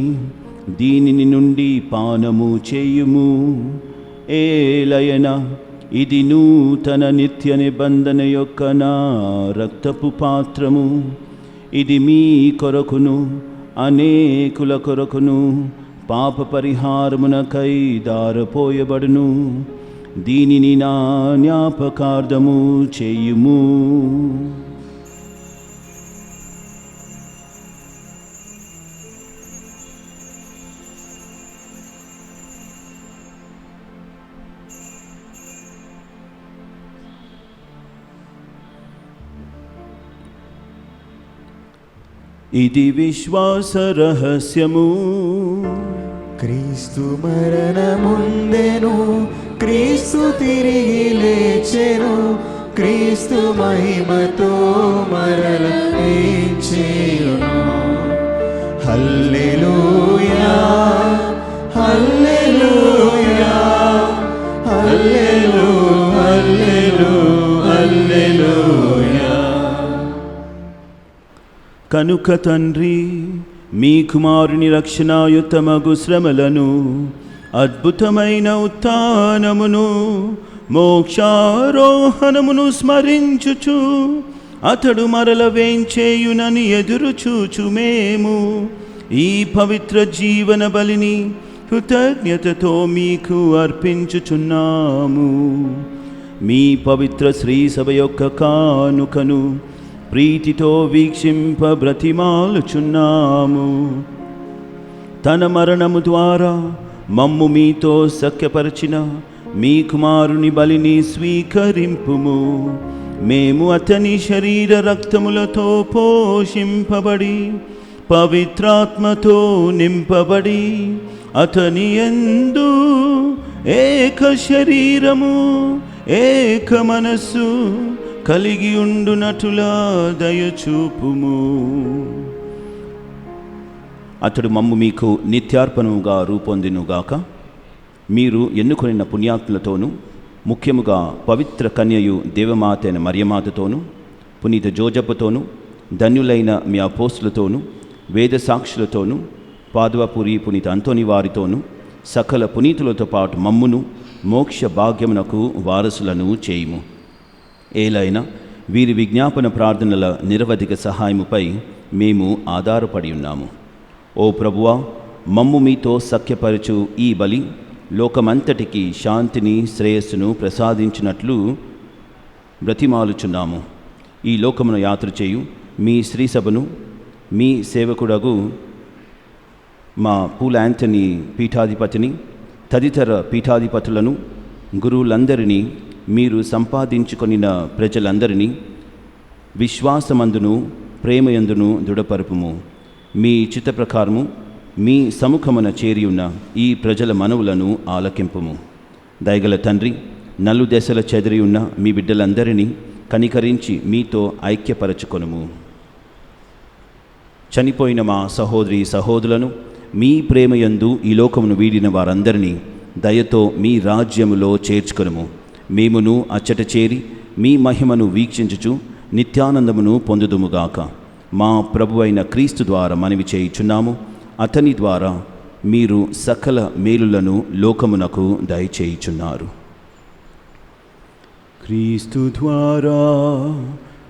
దీనిని నుండి పానము చేయుము. ఏలయన ఇది నూతన నిత్య నిబంధన యొక్క నా రక్తపు పాత్రము. ఇది మీ కొరకును అనేకుల కొరకును పాప పరిహారమునకై దారపోయబడును. దీనిని నా జ్ఞాపకార్థము చేయుము. ఇది విశ్వాస రహస్యము. క్రీస్తు మరణముందెను, క్రీస్తు తిరిగి లేచెను, క్రీస్తు మహిమతో మరల లేచెను. హల్లెలూయా హల్లెలూయా హల్లెలూ హల్లెలూ హల్లెలూయా. కనుక తండ్రి, మీ కుమారుని రక్షణాయుతమగు శ్రమలను, అద్భుతమైన ఉత్థానమును, మోక్షారోహణమును స్మరించుచు అతడు మరల వేంచేయునని ఎదురుచూచు మేము ఈ పవిత్ర జీవన బలిని కృతజ్ఞతతో మీకు అర్పించుచున్నాము. మీ పవిత్ర శ్రీ సభ యొక్క కానుకను ప్రీతితో వీక్షింప బ్రతిమాలుచున్నాము. తన మరణము ద్వారా మమ్ము మీతో సఖ్యపరచిన మీ కుమారుని బలిని స్వీకరింపుము. మేము అతని శరీర రక్తములతో పోషింపబడి పవిత్రాత్మతో నింపబడి అతని యందు ఏక శరీరము ఏక మనస్సు కలిగి ఉండునటులా దయచూపుము. అతడు మమ్ము మీకు నిత్యార్పణముగా రూపొందినుగాక. మీరు ఎన్నుకొనిన పుణ్యాత్ములతోనూ, ముఖ్యముగా పవిత్ర కన్యయు దేవమాత అయిన మరియమాతతోనూ, పునీత జోజప్పతోనూ, ధన్యులైన మీ అపోస్తులతోనూ, వేద సాక్షులతోనూ, పాదువపురి పునీత అంతోని వారితోనూ, సకల పునీతులతో పాటు మమ్మును మోక్ష భాగ్యమునకు వారసులను చేయుము. ఏలైనా వీరి విజ్ఞాపన ప్రార్థనల నిరవధిక సహాయముపై మేము ఆధారపడి ఉన్నాము. ఓ ప్రభువా, మమ్ము మీతో సఖ్యపరచు ఈ బలి లోకమంతటికి శాంతిని శ్రేయస్సును ప్రసాదించినట్లు బ్రతిమాలుచున్నాము. ఈ లోకమును యాత్ర చేయు మీ శ్రీ సభను, మీ సేవకుడగు మా పూల యాంటనీ పీఠాధిపతిని, తదితర పీఠాధిపతులను, గురువులందరినీ, మీరు సంపాదించుకొనిన ప్రజలందరినీ విశ్వాసమందును ప్రేమయందును దృఢపరుపుము. మీ చిత్త ప్రకారము మీ సముఖమున చేరియున్న ఈ ప్రజల మనవులను ఆలకింపుము. దయగల తండ్రి, నలుదెసల చెదిరి ఉన్న మీ బిడ్డలందరినీ కనికరించి మీతో ఐక్యపరచుకొనుము. చనిపోయిన మా సహోదరి సహోదరులను మీ ప్రేమయందు ఈ లోకమును వీడిన వారందరినీ దయతో మీ రాజ్యములో చేర్చుకొనుము. మేమును అచ్చట చేరి మీ మహిమను వీక్షించుచు నిత్యానందమును పొందుదుముగాక. మా ప్రభు అయిన క్రీస్తు ద్వారా మనవి చేయుచున్నాము. అతని ద్వారా మీరు సకల మేలులను లోకమునకు దయచేయుచున్నారు. క్రీస్తు ద్వారా,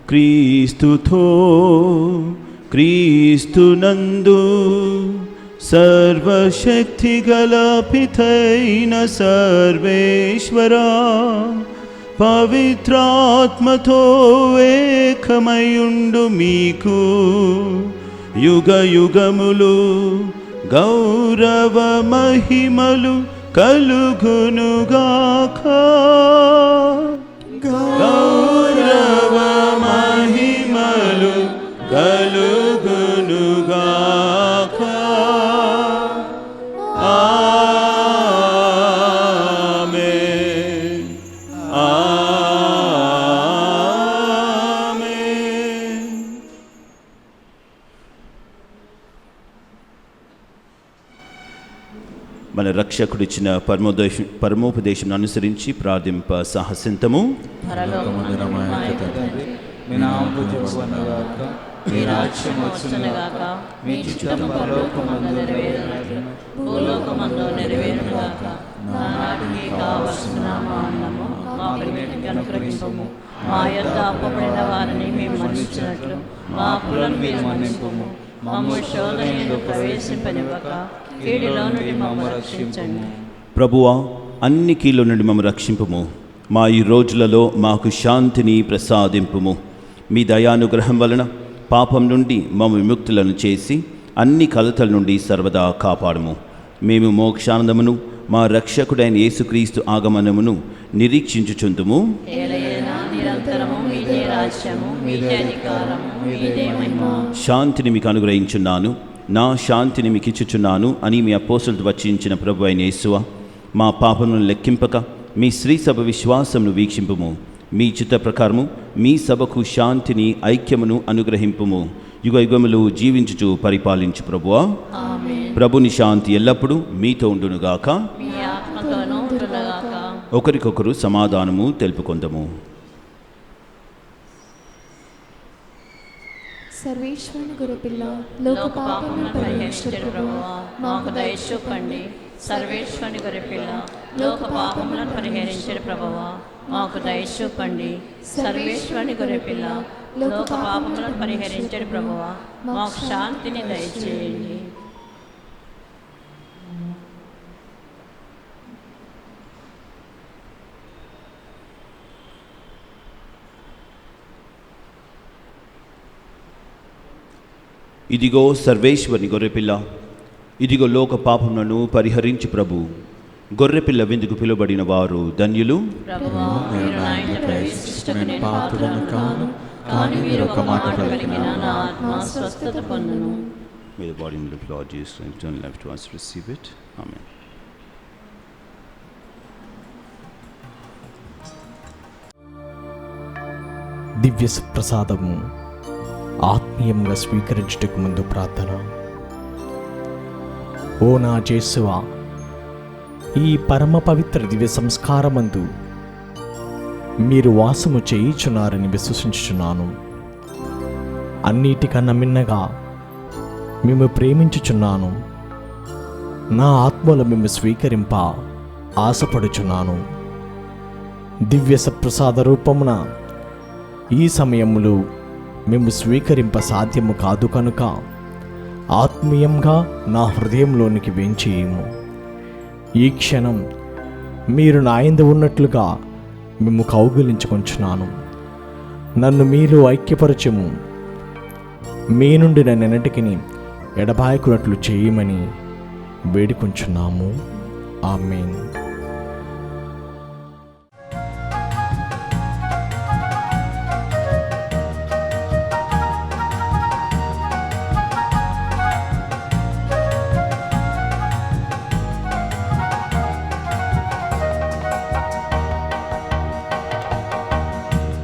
క్రీస్తుతో, క్రీస్తునందు సర్వశక్తి గల పితైన సర్వేశ్వరా, పవిత్రాత్మతో ఏకమయుండు మీకు యుగ యుగములు గౌరవ మహిమలు కలుగునుగాక. గౌరవ మహిమలు కలుగునుగాక. ఆమేన్. ఆమేన్. మన రక్షకుడిచ్చిన పరమోపదేశం అనుసరించి ప్రార్థింప సాహసింతము. మీ నామము పూజింపబడునుగాక, మీ రాజ్యం వచ్చునుగాక, మీ చిత్తము పరలోకమందు నెరవేరునట్లు భూలోకమందు నెరవేరునుగాక. నానాటికి కావలసిన మా అన్నము మాకు నేటికి అనుగ్రహింపము. మా యొద్ద అప్పబడిన వారిని మేము మన్నించినట్లు మా అప్పులను మీరు మన్నింపుము. మమ్ము శోధనలో ప్రవేశింపనివ్వక కీడులో నుండి మమ్ము రక్షించండి. ప్రభువా, అన్ని కీళ్ళ నుండి మమ్ము రక్షింపుము. మా ఈ రోజులలో మాకు శాంతిని ప్రసాదింపుము. మీ దయానుగ్రహం వలన పాపం నుండి మమ్ము విముక్తులను చేసి అన్ని కలతల నుండి సర్వదా కాపాడుము. మేము మోక్షానందమును మా రక్షకుడైన యేసుక్రీస్తు ఆగమనమును నిరీక్షించుచుందుము. నిరంతరము మీదే రాజ్యము, మీదే అధికారము, మీదే మహిమ. శాంతిని మీకు అనుగ్రహించున్నాను. నా శాంతిని మీకు ఇచ్చుచున్నాను అని మీ అపోస్తలుడు వచించిన ప్రభు అయిన యేసువా, మా పాపములను లెక్కింపక మీ శ్రీ సభ విశ్వాసమును వీక్షింపుము. మీ చిత్త ప్రకారము మీ సభకు శాంతిని ఐక్యమును అనుగ్రహింపుము. యుగ యుగములు జీవించుచు పరిపాలించు ప్రభువా. ప్రభుని శాంతి ఎల్లప్పుడూ మీతో ఉండునుగాక. మీ ఆత్మతోనూ ఉండునుగాక. ఒకరికొకరు సమాధానము తెలుపుకొందము. సర్వేశ్వరుని గొర్రెపిల్ల లోక పాపములను పరిహరించుట ప్రభువా మాకు దయ చూపండి. సర్వేశ్వరుని గొర్రెపిల్ల లోక పాపములను పరిహరించే ప్రభువా మాకు దయ చూపండి. సర్వేశ్వరుని గొర్రెపిల్ల లోక పాపములను పరిహరించే ప్రభువా మాకు శాంతిని దయచేయండి. ఇదిగో సర్వేశ్వరుని గొర్రెపిల్ల, ఇదిగో లోక పాపములను పరిహరించు ప్రభు. గొర్రెపిల్ల విందుకు పిలువబడిన వారు ధన్యులు. ప్రభువా మీరు నా ఇంట ప్రవేశించుటకు నేను పాత్రుడను కాను, కానీ మీరు ఒక మాట పలికిన నా ఆత్మ స్వస్థత పొందును. May the body and blood of Lord Jesus and eternal life to us receive it. Amen. దివ్య ప్రసాదము ఆత్మీయంగా స్వీకరించుటకు ముందు ప్రార్థన. ఓ నా యేసువా, ఈ పరమ పవిత్ర దివ్య సంస్కారమందు మీరు వాసము చేయుచున్నారని విశ్వసించుచున్నాను. అన్నిటికన్నా మిన్నగా మేము ప్రేమించుచున్నాను. నా ఆత్మలో మేము స్వీకరింప ఆశపడుచున్నాను. దివ్య సప్రసాద రూపమున ఈ సమయములో మేము స్వీకరింప సాధ్యము కాదు కనుక ఆత్మీయంగా నా హృదయంలోనికి వేంచేయము. ఈ క్షణం మీరు నా యందు ఉన్నట్లుగా మేము కౌగిలించుకొంచున్నాను. నన్ను మీలో ఐక్యపరచము. మీ నుండి నన్నెన్నటికిని ఎడబాయకున్నట్లు చేయమని వేడుకొంచున్నాము. ఆమేన్.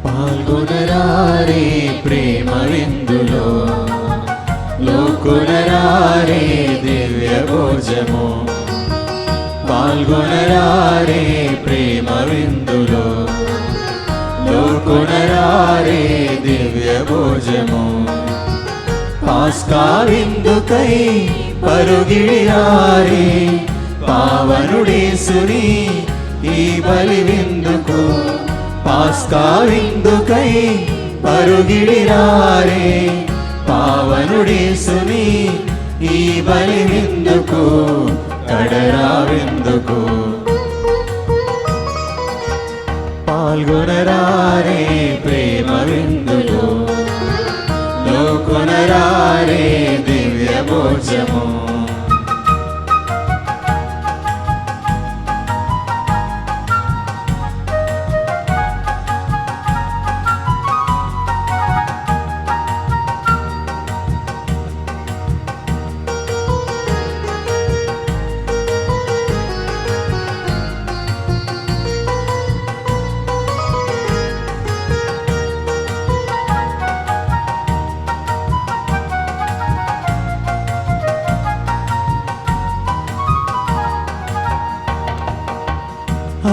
పాల్గొనరారే ప్రేమ విందులో, లోకొనరారే దివ్య భోజము. పాల్గొనరారే ప్రేమ విందులో, లోకొనరారే దివ్య భోజము. పాస్కా విందుకై పరుగిడిరారే, పావనుడేసుని ఈ బలి విందుకు. పాస్కా విందుకై పరుగిడిరారే, పావనుడేసుని ఈ బలి విందుకు, కడరా విందుకు. పాల్గొనరారే ప్రేమ విందులో, లోకొనరారే దివ్య భోజము.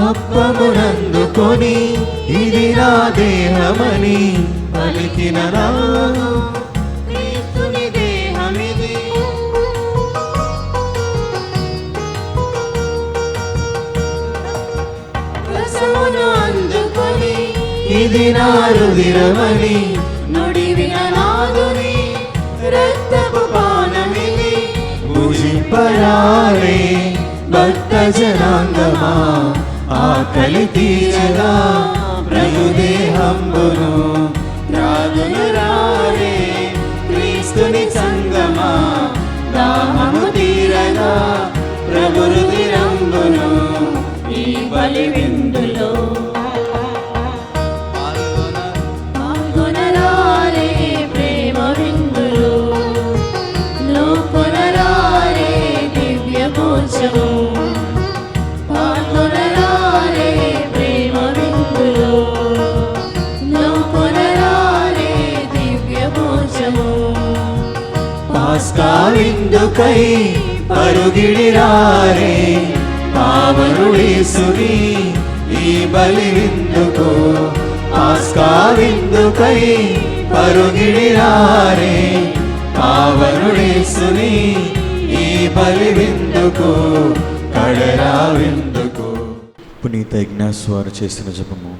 అప్పమునందుకొని ఇది నా దేహమని పలికిన నాను క్రీస్తుని దేహమిది. రసమును అందుకొని ఇది నా రుధిరమని నుడివిన నాదుని రక్తపు పానమిది. పూజింపరారే భక్త జనాంగమా, ఆకలి తీరగా ప్రభు దేహంబును. రాదునురారే క్రీస్తుని సంగమా, దాహము తీరగా ప్రభు రుధిరంబును. ఈ బలి విందులో పాల్గొనరారే ప్రేమ విందులో, లోక విందుకై పరుగిడిరారే పావనుడేసుని ఈ బలి విందుకు పాస్కా విందుకై పరుగిడిరారే పావనుడేసుని ఈ బలి విందుకు కడరా విందుకు. పునీత ఇగ్నాస్ వారు చేసిన జపము.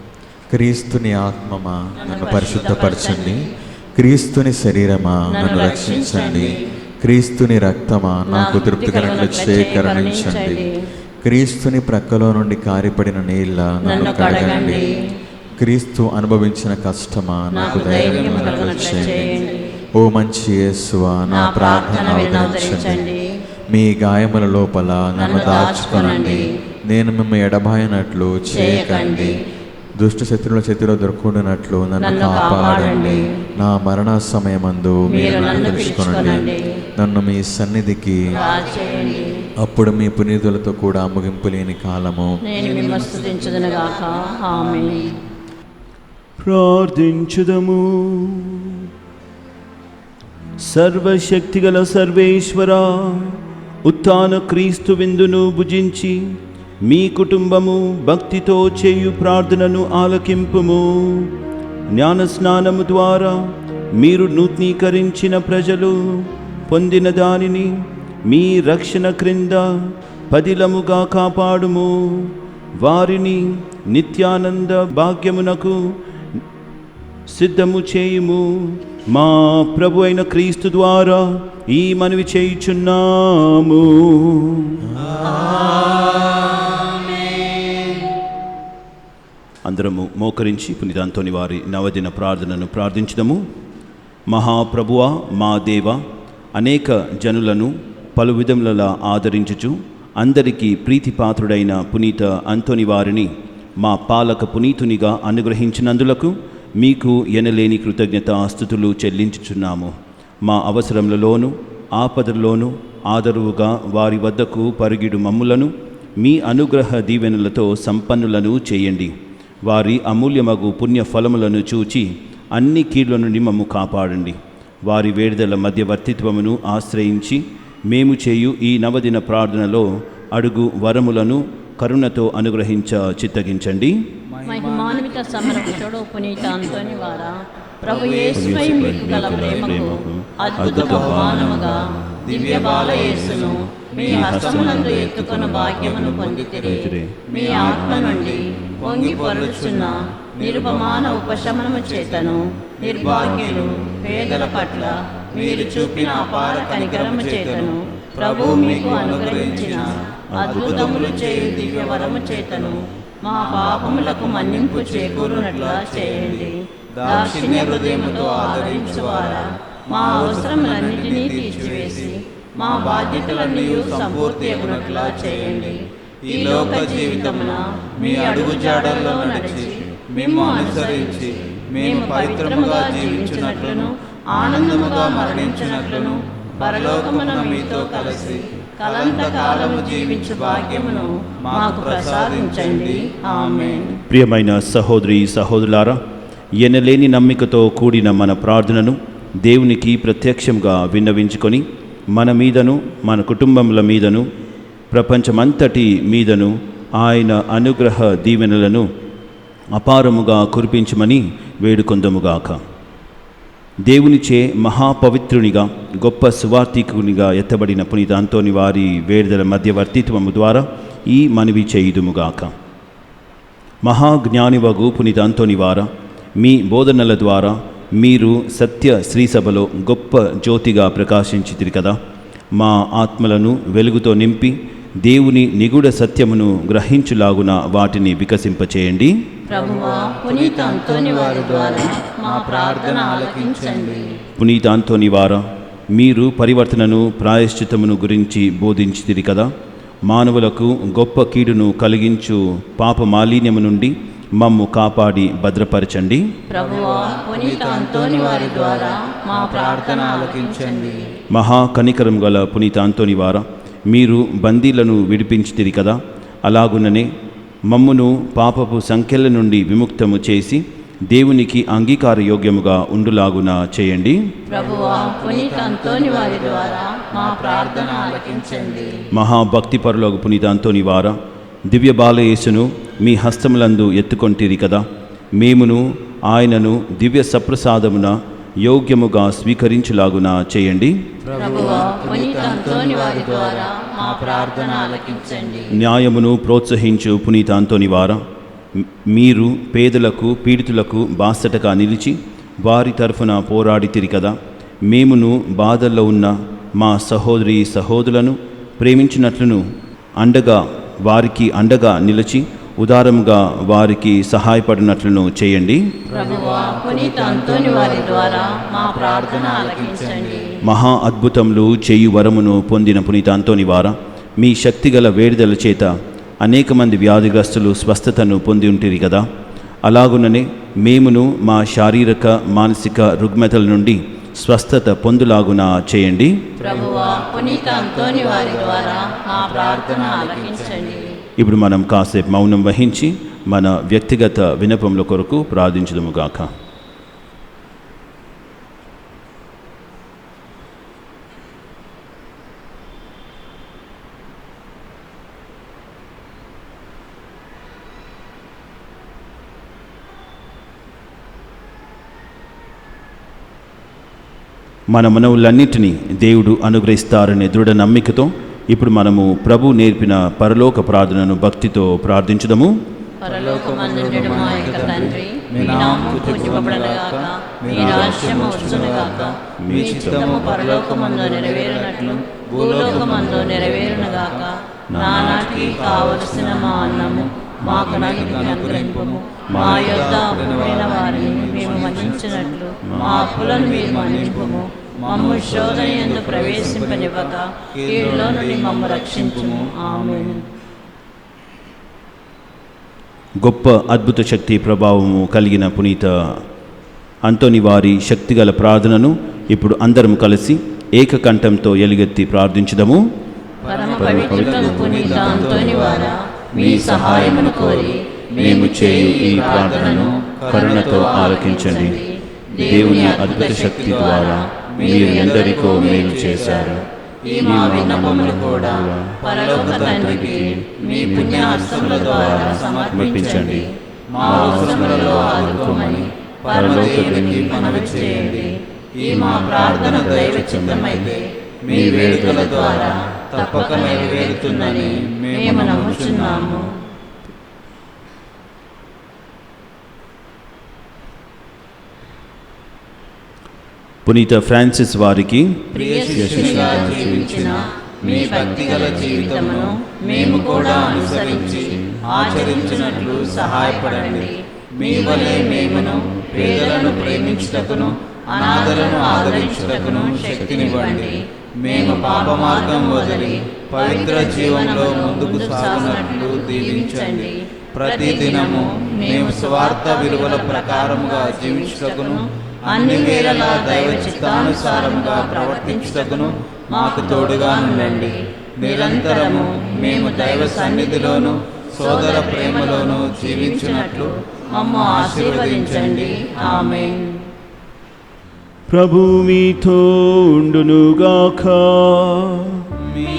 క్రీస్తుని ఆత్మమా నన్ను పరిశుద్ధపరచండి, క్రీస్తుని శరీరమా నన్ను రక్షించండి, క్రీస్తుని రక్తమా నాకు తృప్తి కలిగించే కరుణించండి, క్రీస్తుని ప్రక్కలో నుండి కారిపడిన నీళ్ళ నన్ను కడగండి, క్రీస్తు అనుభవించిన కష్టమా నాకు ధైర్యం కలుగచేయండి. ఓ మంచి యేసువా నా ప్రార్థన ఆలకించండి, మీ గాయముల లోపల నన్ను దాచుకొనండి, నేను మిమ్మల్ని ఎడబాయనట్లు చేయకండి, దుష్ట శత్రువుల చేతిలో దొరకకుండానట్లు నన్ను కాపాడండి, నా మరణ సమయమందు మీరు నన్ను పిలుచుకొనండి, నన్ను మీ సన్నిధికి అప్పుడు మీ పునీతులతో కూడా ముగింపు లేని కాలము నేను మిమ్మల్ని స్తుతించుదునుగాక. ఆమేన్. ప్రార్థించుదము. సర్వశక్తిగల సర్వేశ్వర, ఉత్థాన క్రీస్తు విందును భుజించి మీ కుటుంబము భక్తితో చేయు ప్రార్థనను ఆలకింపుము. జ్ఞాన స్నానము ద్వారా మీరు నూతనీకరించిన ప్రజలు పొందిన దానిని మీ రక్షణ క్రింద పదిలముగా కాపాడుము. వారిని నిత్యానంద భాగ్యమునకు సిద్ధము చేయుము. మా ప్రభు అయిన క్రీస్తు ద్వారా ఈ మనవి చేయుచున్నాము. అందరము మోకరించి పునీత అంతోని వారి నవదిన ప్రార్థనను ప్రార్థించుదాము. మహాప్రభువా, మా దేవ, అనేక జనులను పలు విధములలా ఆదరించుచు అందరికీ ప్రీతిపాత్రుడైన పునీత అంతోని వారిని మా పాలక పునీతునిగా అనుగ్రహించినందులకు మీకు ఎనలేని కృతజ్ఞతాస్తుతులు చెల్లించుచున్నాము. మా అవసరములలోను ఆపదల్లోనూ ఆదరువుగా వారి వద్దకు పరిగిడు మమ్ములను మీ అనుగ్రహ దీవెనలతో సంపన్నులను చేయండి. వారి అమూల్యమగు పుణ్య ఫలములను చూచి అన్ని కీళ్ల నుండి మమ్ము కాపాడండి. వారి వేడుదల మధ్యవర్తిత్వమును ఆశ్రయించి మేము చేయు ఈ నవదిన ప్రార్థనలో అడుగు వరములను కరుణతో అనుగ్రహించ చిత్తగించండి. మహిమాన్విత సమరక్షుడు పునీత అంతోని వారా, ప్రభు యేసుపై మీకు గల ప్రేమకు అద్భుత బహుమానముగా దివ్య బాల యేసును మీ హస్తమునందు ఎత్తుకొన భాగ్యమును పొందితిరి. మీ ఆత్మ నుండి పొంగి పొరలుచున్న నిరుపమాన ఉపశమనము చేతను నిర్భాగ్యులు పేదల పట్ల మీరు చూపిన అపార కనికరము చేతను ప్రభు మీకు అనుగ్రహించిన అద్భుతములు చేయు దివ్య వరము చేతను మా పాపములకు మన్నింపు చేకూరునట్లా చేయండి. దాక్షిణ్య హృదయముతో ఆదరించువారా, మా అవసరములన్నిటినీ తీర్చివేసి మా బాధ్యతలన్నీ సంపూర్తి అగునట్లా చేయండి. ఈ లోక జీవితమున మీ అడుగు జాడల్లో నడిచి మేము అనుసరించి మేము పవిత్రముగా జీవించినట్లును ఆనందముగా మరణించినట్లును పరలోకమున మీతో కలిసి కలంతకాలము జీవించు భాగ్యమును మాకు ప్రసాదించండి. ఆమేన్. ప్రియమైన సహోదరి సహోదరులారా, ఎనలేని నమ్మికతో కూడిన మన ప్రార్థనను దేవునికి ప్రత్యక్షంగా విన్నవించుకొని మన మీదను మన కుటుంబముల మీదను ప్రపంచమంతటి మీదను ఆయన అనుగ్రహ దీవెనలను అపారముగా కురిపించమని వేడుకొందముగాక. దేవునిచే మహాపవిత్రునిగా గొప్ప సువార్థికునిగా ఎత్తబడిన పునీత అంతోని వారి వేడుదల మధ్యవర్తిత్వము ద్వారా ఈ మనవి చేయుదుముగాక. మహాజ్ఞానివగు పునీత అంతోని వారా, మీ బోధనల ద్వారా మీరు సత్య శ్రీసభలో గొప్ప జ్యోతిగా ప్రకాశించితిరి కదా. మా ఆత్మలను వెలుగుతో నింపి దేవుని నిగూఢ సత్యమును గ్రహించులాగున వాటిని వికసింపచేయండి. ప్రభువా, పునీత అంతోని వారి ద్వారా మా ప్రార్థన ఆలకించండి. పునీత అంతోని వారా, మీరు పరివర్తనను ప్రాయశ్చితమును గురించి బోధించితిరి కదా. మానవులకు గొప్ప కీడును కలిగించు పాప మాలిన్యము నుండి మమ్ము కాపాడి భద్రపరచండి. ప్రభువా, పునీత అంతోని వారి ద్వారా మా ప్రార్థన ఆలకించండి. మహా కనికరం గల పునీత అంతోని వారా, మీరు బందీలను విడిపించితిరి కదా. అలాగుననే మమ్మును పాపపు సంఖ్యల నుండి విముక్తము చేసి దేవునికి అంగీకార యోగ్యముగా ఉండులాగున చేయండి. ప్రభువా, పునీత అంతోని వారి ద్వారా మా ప్రార్థన ఆలకించండి. మహాభక్తిపరులకు పునీత అంతోని వారా, దివ్య బాలయేసును మీ హస్తములందు ఎత్తుకొంటిరి కదా, మేమును ఆయనను దివ్య సప్రసాదమున యోగ్యముగా స్వీకరించులాగున చేయండి. ప్రభువా, పునీత అంతోని వారి ద్వారా మా ప్రార్థన ఆలకించండి. న్యాయమును ప్రోత్సహించు పునీత అంతోని వారా, మీరు పేదలకు పీడితులకు బాసటగా నిలిచి వారి తరఫున పోరాడితిరి కదా, మేమును బాధల్లో ఉన్న మా సహోదరి సహోదరులను ప్రేమించినట్లును వారికి అండగా నిలిచి ఉదారముగా వారికి సహాయపడినట్లును చేయండి. ప్రభువా, పునీత అంతోని వారి ద్వారా మా ప్రార్థన ఆలకించండి. మహా అద్భుతములు చేయు వరమును పొందిన పునీత అంతోని వారా, మీ శక్తిగల వేడిదల చేత అనేక మంది వ్యాధిగ్రస్తులు స్వస్థతను పొంది ఉంటిరి కదా, అలాగుననే మేమును మా శారీరక మానసిక రుగ్మతల నుండి స్వస్థత పొందులాగున చేయండి. ప్రభువా, పునీత అంతోని వారి ద్వారా మా ప్రార్థన ఆలకించండి. ఇప్పుడు మనం కాసేపు మౌనం వహించి మన వ్యక్తిగత విన్నపముల కొరకు ప్రార్థించుదుముగాక. మన మనవులన్నిటినీ దేవుడు అనుగ్రహిస్తారనే దృఢ నమ్మికతో ఇప్పుడు మనము ప్రభు నేర్పిన పరలోక ప్రార్థనను భక్తితో ప్రార్థించుదాము. పరలోకమందుండుట మా యొక్క తండ్రి, మీ నామము పూజింపబడునుగాక, మీ రాజ్యము వచ్చునుగాక, మీ చిత్తము పరలోకమందు నెరవేరునట్లు భూలోకమందు నెరవేరునుగాక. నానాటికి కావలసిన మా అన్నము మాకు అనుగ్రహింపుము. మా యొద్ద అప్పులైన వారిని మేము మన్నించినట్లు మా అప్పులను మీరు మన్నింపుము. మమ్ము శోధనయందు ప్రవేశింపనివ్వక కీడులో నుండి మమ్ము రక్షించుము. ఆమేన్. గొప్ప అద్భుత శక్తి ప్రభావము కలిగిన పునీత అంతోని వారి శక్తిగల ప్రార్థనను ఇప్పుడు అందరం కలిసి ఏకకంఠంతో ఎలుగెత్తి ప్రార్థించుదాము. పరమ పవిత్రులకు పునీత అంతోని వారా, మీ సహాయమును కోరి మేము చేయు ఈ ప్రార్థనను కరుణతో ఆలకించండి. దేవుని అద్భుత శక్తి ద్వారా మీరు ఎందరికో మేలు చేశారు. ఈ మా విన్నపములు కూడా పరలోక తండ్రికి మీ పుణ్యహస్తముల ద్వారా సమర్పించండి. మా అవసరములలో ఆదుకోమని పరమదేవునికి మనవి చేయండి. ఈ మా ప్రార్థన దైవ చిత్తమైతే మీ వేడుకల ద్వారా తప్పక నెరవేరుతుందని మేము నమ్ముచున్నాము. పునీత ఫ్రాన్సిస్ వారికి ప్రియ శిష్యునిగా జీవించిన మీ భక్తిగల జీవితమును మేము కూడా అనుసరించి ఆచరించినట్లు సహాయపడండి. మీ వలె మేమును పేదలను ప్రేమించుటకును అనాథలను ఆదరించుటకును శక్తినివ్వండి. మేము పాప మార్గం వదిలి పవిత్ర జీవనంలో ముందుకు సాగునట్లు దీవించండి. ప్రతి దినము మేము స్వార్థ విలువల ప్రకారముగా జీవించుటకును అన్ని వేళలా దైవ చిత్తానుసారముగా ప్రవర్తించుటకును మాకు తోడుగా ఉండండి. నిరంతరము మేము దైవ సన్నిధిలోను సోదర ప్రేమలోను జీవించినట్లు మమ్ము ఆశీర్వదించండి. ఆమేన్. ప్రభు మీతో ఉండునుగాక. మీ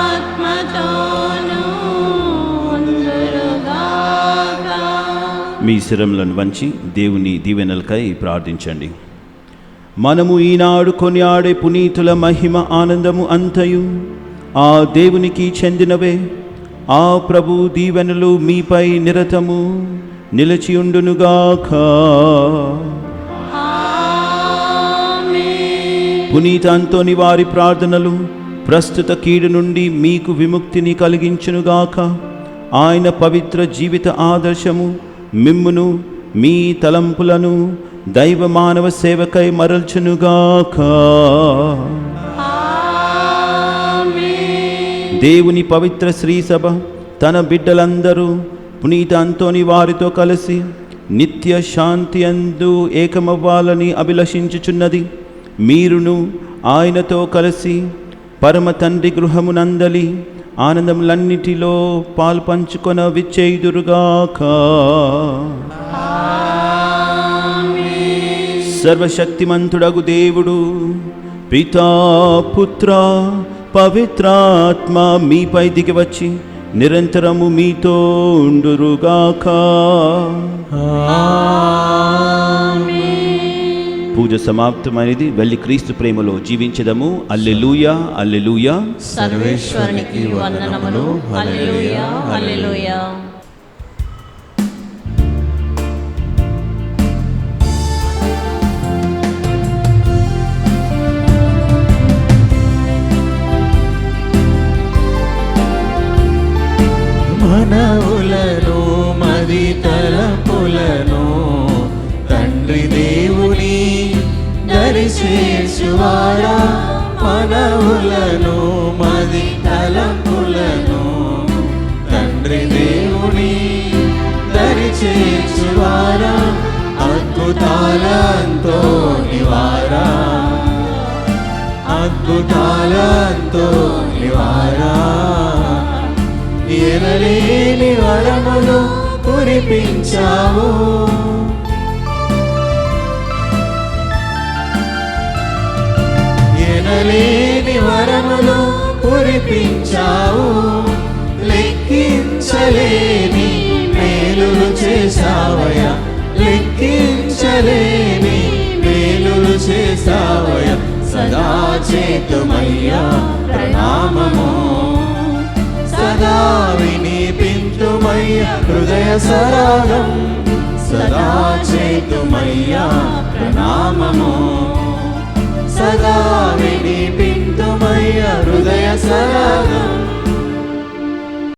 ఆత్మతోనూ ఉండునుగాక. మీ శిరములను వంచి దేవుని దీవెనలకై ప్రార్థించండి. మనము ఈనాడు కొనియాడే పునీతుల మహిమ ఆనందము అంతయు ఆ దేవునికి చెందినవే. ఆ ప్రభు దీవెనలు మీపై నిరతము నిలిచియుండునుగాక. పునీత అంతోని వారి ప్రార్థనలు ప్రస్తుత కీడు నుండి మీకు విముక్తిని కలిగించునుగాక. ఆయన పవిత్ర జీవిత ఆదర్శము మిమ్మును మీ తలంపులను దైవ మానవ సేవకై మరల్చునుగాక. దేవుని పవిత్ర శ్రీ సభ తన బిడ్డలందరూ పునీత అంతోని వారితో కలిసి నిత్య శాంతి అందు ఏకమవ్వాలని అభిలషించుచున్నది. మీరును ఆయనతో కలిసి పరమ తండ్రి గృహమునందలి ఆనందములన్నిటిలో పాల్పంచుకొన విచ్చేయుదురుగాక. సర్వశక్తిమంతుడగు దేవుడు పితా పుత్ర పవిత్రాత్మ మీపై దిగి వచ్చి నిరంతరము మీతో ఉండురుగాక. పూజ సమాప్తమైనది. వెళ్ళి క్రీస్తు ప్రేమలో జీవించదము. హల్లెలూయా హల్లెలూయా. సర్వేశ్వరునికి వందనములు. హల్లెలూయా హల్లెలూయా. మనవులను మది తలపులను తండ్రి దేవుని దరిచేర్చువారా, మనవులను మది తలపులను తండ్రి దేవుని దరిచేర్చువారా, అద్భుతాలంతో నివారా, అద్భుతాలంతో నివారా. ఎనలేని వరములు కురిపించావు, ఎనలేని వరములు కురిపించావు, లెక్కించలేని మేలులు చేసావయ్యా, లెక్కించలేని మేలులు చేసావయ్యా. సదా చేతుమయ్యా ప్రణామము, సదా వినిపింతుమయ్యా హృదయ సరాగం, సదా చేతుమయ్యా ప్రణామము, సదా వినిపింతుమయ్యా హృదయ సరాగం.